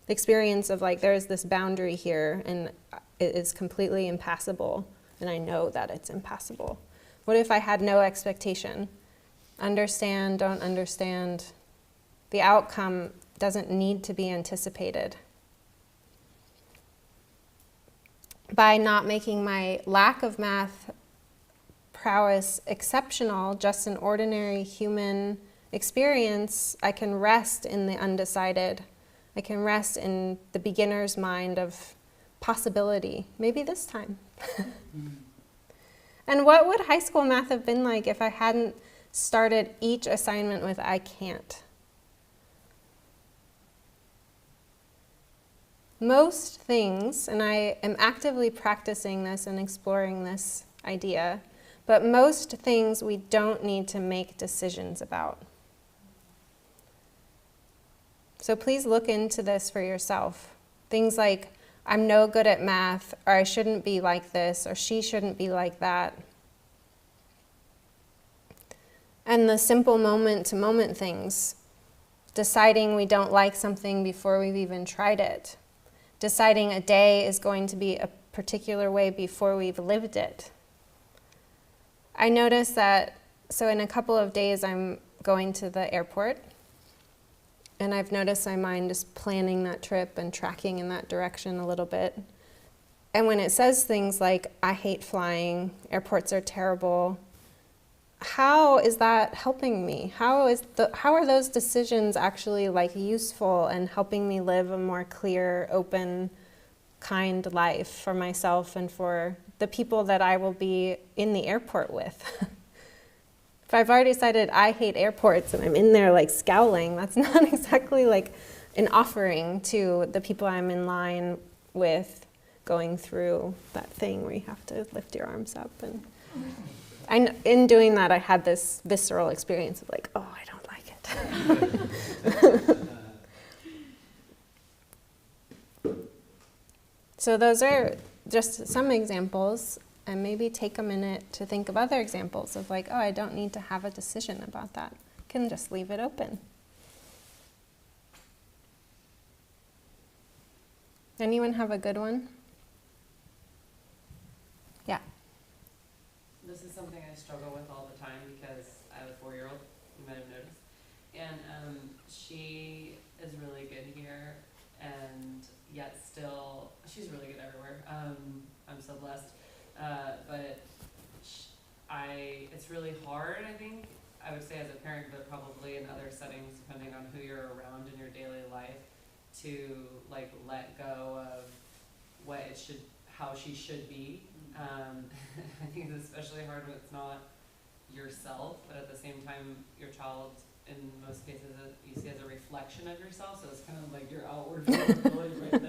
experience of like, there's this boundary here, and it is completely impassable, and I know that it's impassable. What if I had no expectation? Understand, don't understand. The outcome doesn't need to be anticipated. By not making my lack of math prowess exceptional, just an ordinary human experience, I can rest in the undecided. I can rest in the beginner's mind of possibility, maybe this time. And what would high school math have been like if I hadn't started each assignment with I can't? Most things, and I am actively practicing this and exploring this idea, but most things we don't need to make decisions about. So please look into this for yourself. Things like, I'm no good at math, or I shouldn't be like this, or she shouldn't be like that. And the simple moment-to-moment things, deciding we don't like something before we've even tried it, deciding a day is going to be a particular way before we've lived it. I noticed that, so in a couple of days I'm going to the airport, and I've noticed my mind is planning that trip and tracking in that direction a little bit. And when it says things like, I hate flying, airports are terrible, how is that helping me? How are those decisions actually like useful and helping me live a more clear, open, kind life for myself and for the people that I will be in the airport with? If I've already decided I hate airports and I'm in there like scowling, that's not exactly like an offering to the people I'm in line with going through that thing where you have to lift your arms up. And in doing that, I had this visceral experience of like, oh, I don't like it. So those are just some examples. And maybe take a minute to think of other examples of like, oh, I don't need to have a decision about that. I can just leave it open. Anyone have a good one? Yeah. This is something I struggle with all the time because I have a 4-year-old, you might have noticed. And she is really good here, and yet still, she's really good everywhere. I'm so blessed. But it's really hard, I think, I would say as a parent, but probably in other settings, depending on who you're around in your daily life, to like let go of how she should be. I think it's especially hard when it's not yourself, but at the same time, your child, in most cases, you see as a reflection of yourself, so it's kind of like your outward vulnerability right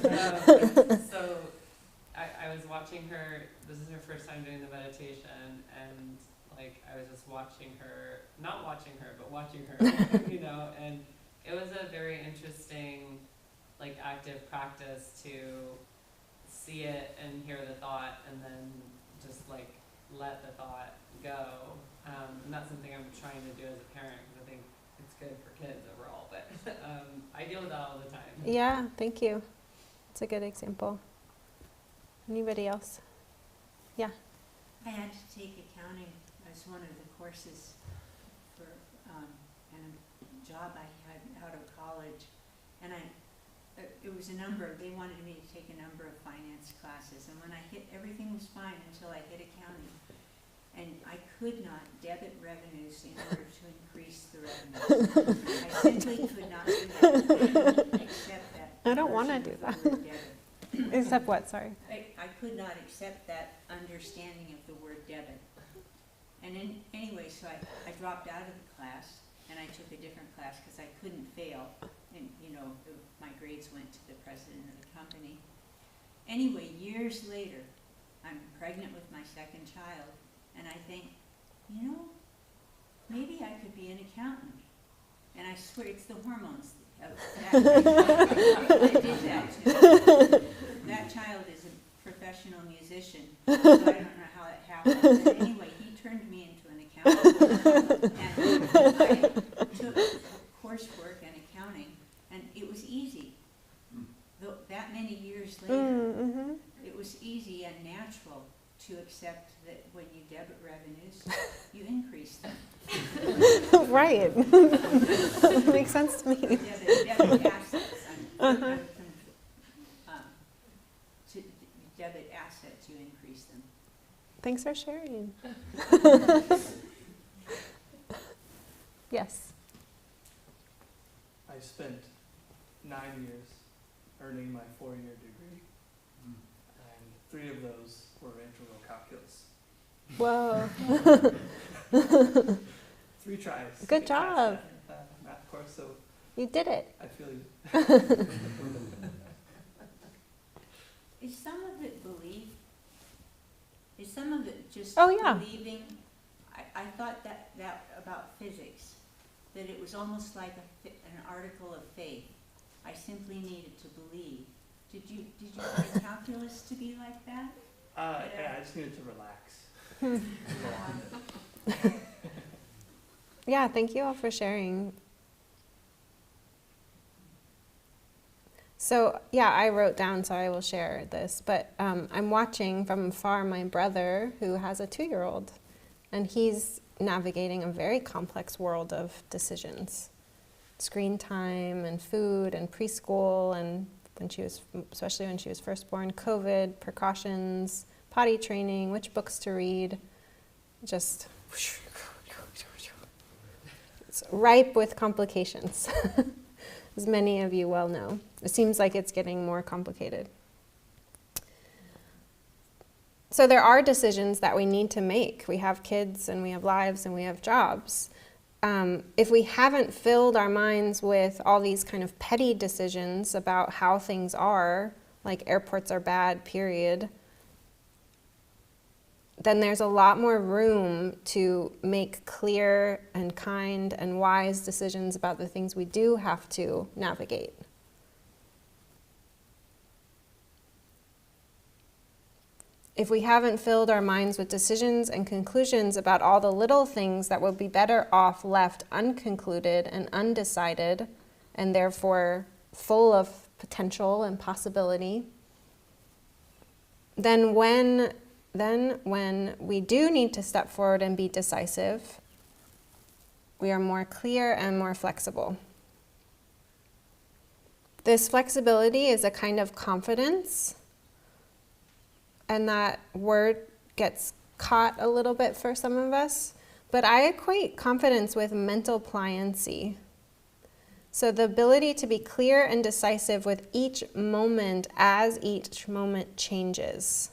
there. So I was watching her, this is her first time doing the meditation, and like I was just watching her, not watching her, but watching her, you know, and it was a very interesting, like active practice to see it and hear the thought and then just like let the thought go. And that's something I'm trying to do as a parent because I think it's good for kids overall. But I deal with that all the time. Yeah, thank you. It's a good example. Anybody else? Yeah. I had to take accounting as one of the courses for and a job I had out of college, and it was a number. They wanted me to take a number of finance classes, and when I hit, everything was fine until I hit accounting, and I could not debit revenues in order to increase the revenues. I simply could not do that, except that. I don't want to version do of that. the word debit. Except what? Sorry. I could not accept that understanding of the word debit. And anyway, so I dropped out of the class and I took a different class because I couldn't fail. And, my grades went to the president of the company. Anyway, years later, I'm pregnant with my second child and I think, maybe I could be an accountant. And I swear it's the hormones. I did that too. That child is a professional musician, so I don't know how it happened. But anyway, he turned me into an accountant. And I took coursework and accounting, and it was easy. Though that many years later, it was easy and natural to accept that when you debit revenues, you increase them. Right. Makes sense to me. Debit assets. To debit assets, you increase them. Thanks for sharing. Yes. I spent 9 years earning my 4-year degree, and 3 of those were integral calculus. Whoa. 3 tries. Good to pass job. that math course, so You did it. I feel you. Is some of it belief? Is some of it just Oh, yeah. believing? I thought that about physics, that it was almost like an article of faith. I simply needed to believe. Did you find calculus to be like that? Yeah, I just needed to relax. Yeah, thank you all for sharing. So, yeah, I wrote down, so I will share this, but I'm watching from afar my brother who has a 2-year-old, and he's navigating a very complex world of decisions. Screen time and food and preschool, and especially when she was first born, COVID, precautions, potty training, which books to read, just it's ripe with complications, as many of you well know. It seems like it's getting more complicated. So there are decisions that we need to make. We have kids and we have lives and we have jobs. If we haven't filled our minds with all these kind of petty decisions about how things are, like airports are bad, period, then there's a lot more room to make clear and kind and wise decisions about the things we do have to navigate. If we haven't filled our minds with decisions and conclusions about all the little things that would be better off left unconcluded and undecided, and therefore full of potential and possibility, then when we do need to step forward and be decisive, we are more clear and more flexible. This flexibility is a kind of confidence, and that word gets caught a little bit for some of us, but I equate confidence with mental pliancy. So the ability to be clear and decisive with each moment as each moment changes.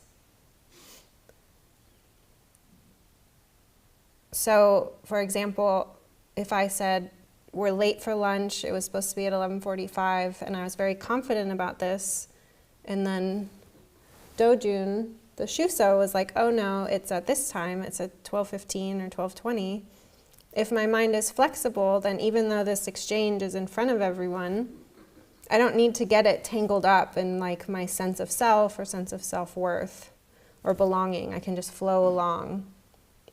So, for example, if I said, we're late for lunch, it was supposed to be at 11:45, and I was very confident about this, and then Dojun, the Shuso, was like, oh no, it's at this time, it's at 12:15 or 12:20. If my mind is flexible, then even though this exchange is in front of everyone, I don't need to get it tangled up in like my sense of self or sense of self-worth or belonging. I can just flow along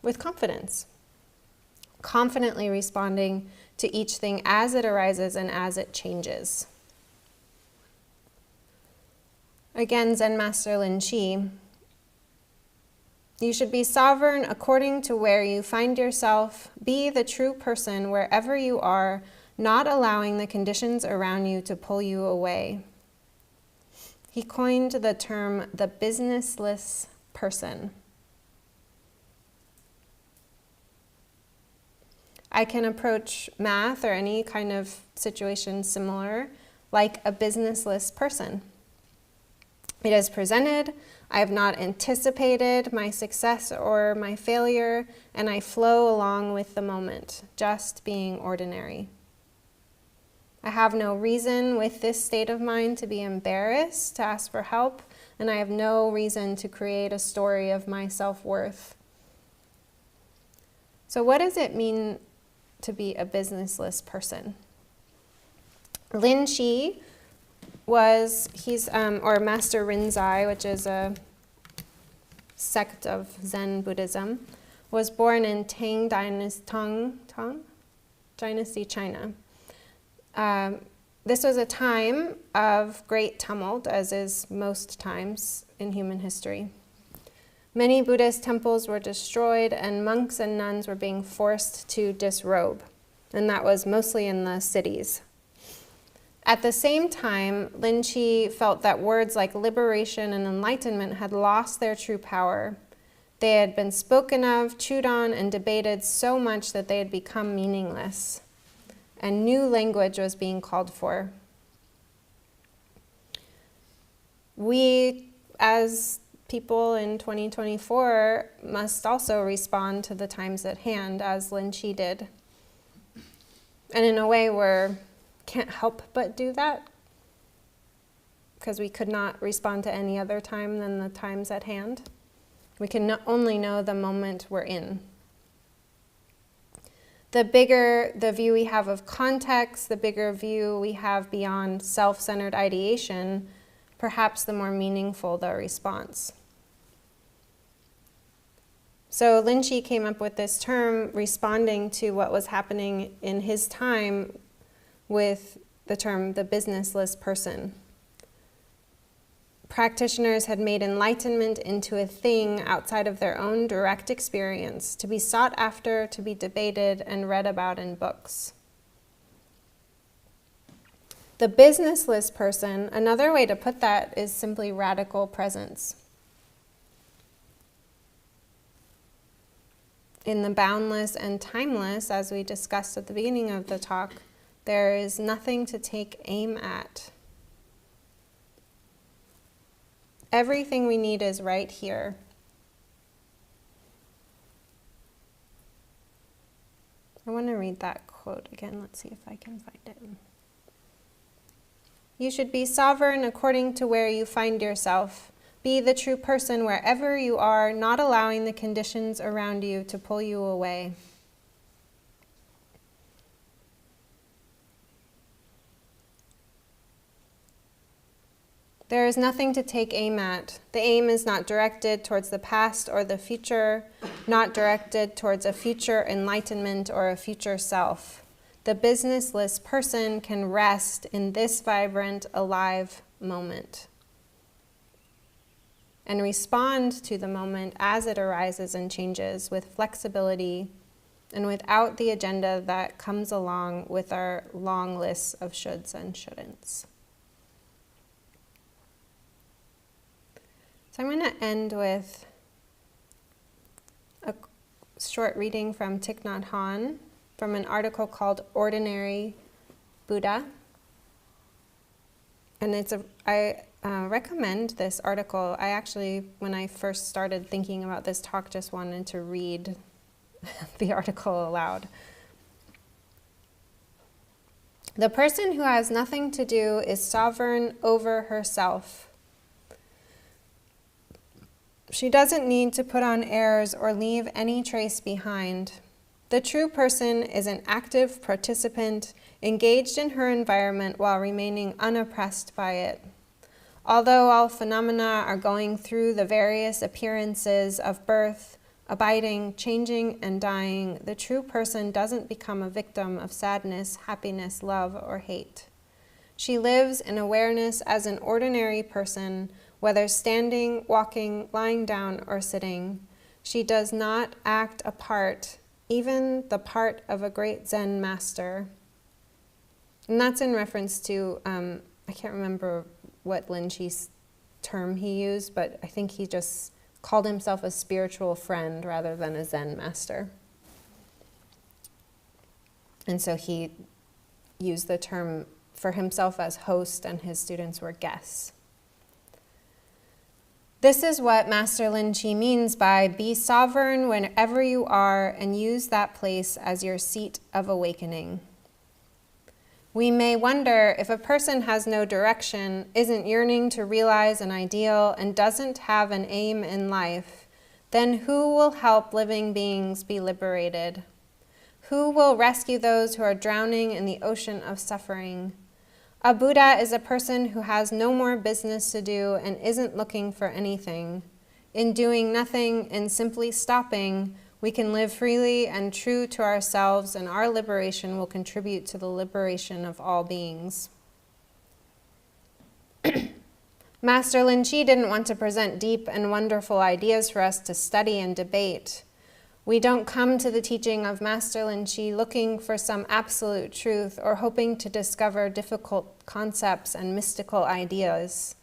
with confidence, confidently responding to each thing as it arises and as it changes. Again, Zen Master Lin Chi, you should be sovereign according to where you find yourself. Be the true person wherever you are, not allowing the conditions around you to pull you away. He coined the term the businessless person. I can approach math or any kind of situation similar like a businessless person. It is presented, I have not anticipated my success or my failure, and I flow along with the moment, just being ordinary. I have no reason with this state of mind to be embarrassed, to ask for help, and I have no reason to create a story of my self-worth. So what does it mean to be a businessless person? Lin Chi or Master Rinzai, which is a sect of Zen Buddhism, was born in Tang Dynasty, China. This was a time of great tumult, as is most times in human history. Many Buddhist temples were destroyed, and monks and nuns were being forced to disrobe, and that was mostly in the cities. At the same time, Lin Chi felt that words like liberation and enlightenment had lost their true power. They had been spoken of, chewed on, and debated so much that they had become meaningless, and new language was being called for. We, as people in 2024, must also respond to the times at hand, as Lin Chi did. And in a way, we can't help but do that, because we could not respond to any other time than the times at hand. We can only know the moment we're in. The bigger the view we have of context, the bigger view we have beyond self-centered ideation, perhaps the more meaningful the response. So Lin Chi came up with this term, responding to what was happening in his time, with the term the businessless person. Practitioners had made enlightenment into a thing outside of their own direct experience, to be sought after, to be debated, and read about in books. The businessless person, another way to put that is simply radical presence. In the boundless and timeless, as we discussed at the beginning of the talk, there is nothing to take aim at. Everything we need is right here. I want to read that quote again. Let's see if I can find it. You should be sovereign according to where you find yourself. Be the true person wherever you are, not allowing the conditions around you to pull you away. There is nothing to take aim at. The aim is not directed towards the past or the future, not directed towards a future enlightenment or a future self. The businessless person can rest in this vibrant, alive moment and respond to the moment as it arises and changes with flexibility and without the agenda that comes along with our long lists of shoulds and shouldn'ts. So I'm going to end with a short reading from Thich Nhat Hanh from an article called Ordinary Buddha. And I recommend this article. I actually, when I first started thinking about this talk, just wanted to read the article aloud. The person who has nothing to do is sovereign over herself. She doesn't need to put on airs or leave any trace behind. The true person is an active participant, engaged in her environment while remaining unoppressed by it. Although all phenomena are going through the various appearances of birth, abiding, changing, and dying, the true person doesn't become a victim of sadness, happiness, love, or hate. She lives in awareness as an ordinary person, whether standing, walking, lying down, or sitting. She does not act a part, even the part of a great Zen master. And that's in reference to, I can't remember what Linchi's term he used, but I think he just called himself a spiritual friend rather than a Zen master. And so he used the term for himself as host, and his students were guests. This is what Master Linchi means by be sovereign wherever you are and use that place as your seat of awakening. We may wonder if a person has no direction, isn't yearning to realize an ideal, and doesn't have an aim in life, then who will help living beings be liberated? Who will rescue those who are drowning in the ocean of suffering? A Buddha is a person who has no more business to do and isn't looking for anything. In doing nothing and simply stopping, we can live freely and true to ourselves, and our liberation will contribute to the liberation of all beings. Master Linchi didn't want to present deep and wonderful ideas for us to study and debate. We don't come to the teaching of Master Linchi looking for some absolute truth or hoping to discover difficult concepts and mystical ideas.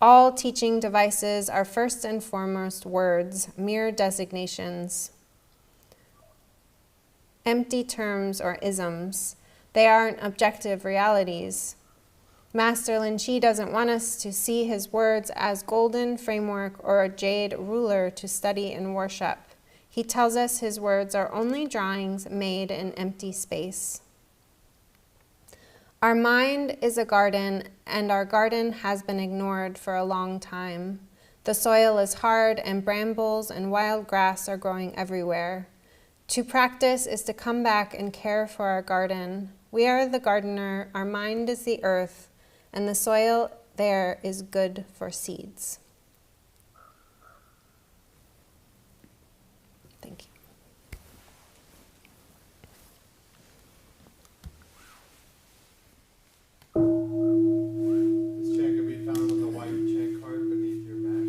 All teaching devices are first and foremost words, mere designations, empty terms or isms. They aren't objective realities. Master Linchi doesn't want us to see his words as golden framework or a jade ruler to study and worship. He tells us his words are only drawings made in empty space. Our mind is a garden, and our garden has been ignored for a long time. The soil is hard, and brambles and wild grass are growing everywhere. To practice is to come back and care for our garden. We are the gardener, our mind is the earth, and the soil there is good for seeds. Thank you. This chant can be found on the white chant card beneath your mat.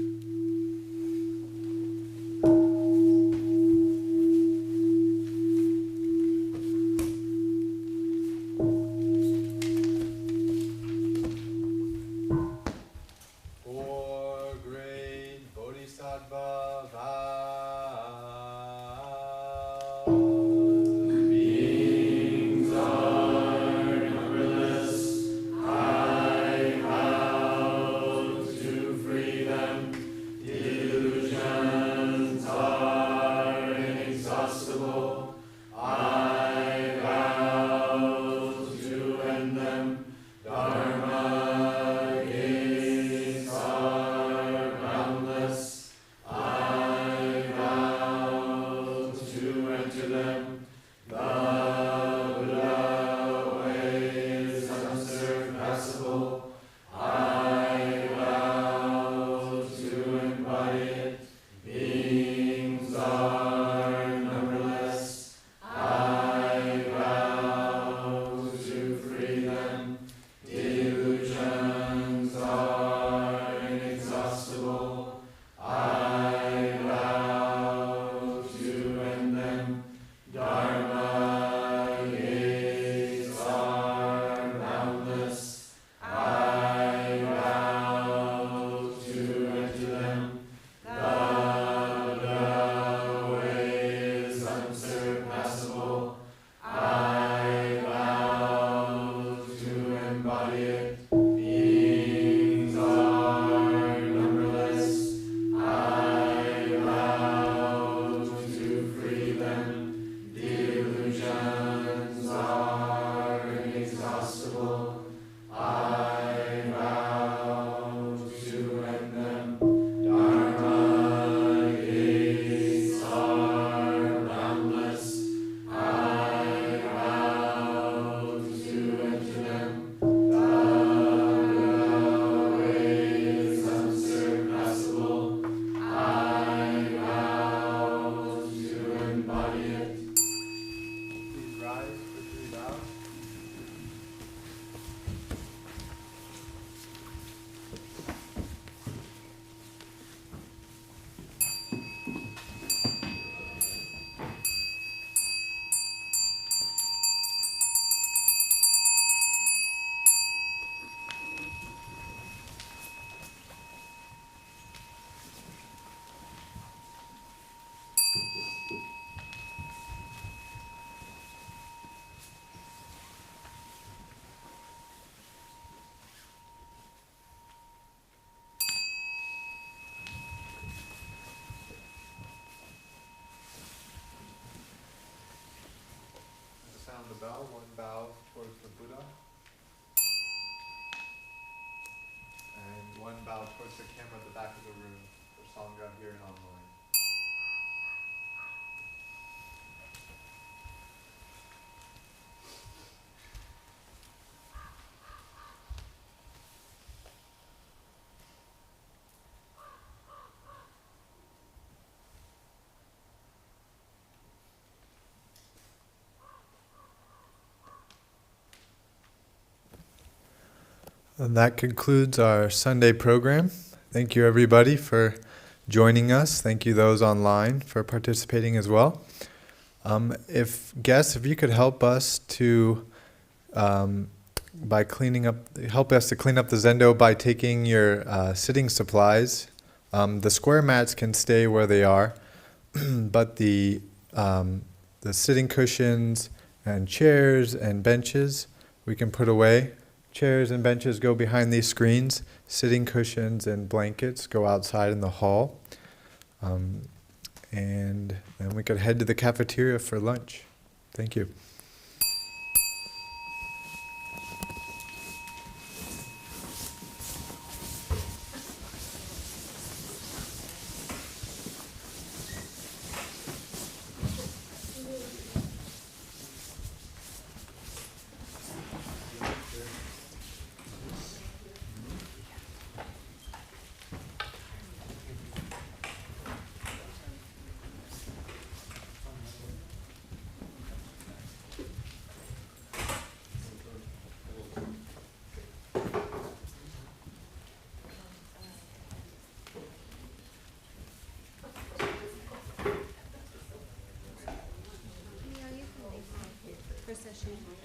Four great Bodhisattva vows. Beings are numberless. I vow to free them. Illusions are inexhaustible. I vow to end them. Dharma gates are boundless. I vow to enter them. The Buddha way is unsurpassable. I vow to embody it. Beings are numberless. I vow to free them. sound the bell, one bow towards the Buddha, and one bow towards the camera at the back of the room for Sangha here and online. And that concludes our Sunday program. Thank you everybody for joining us. Thank you those online for participating as well. If you could help us to help us to clean up the zendo by taking your sitting supplies. The square mats can stay where they are, but the sitting cushions and chairs and benches we can put away. Chairs and benches go behind these screens. Sitting cushions and blankets go outside in the hall. And then we could head to the cafeteria for lunch. Thank you. Procession.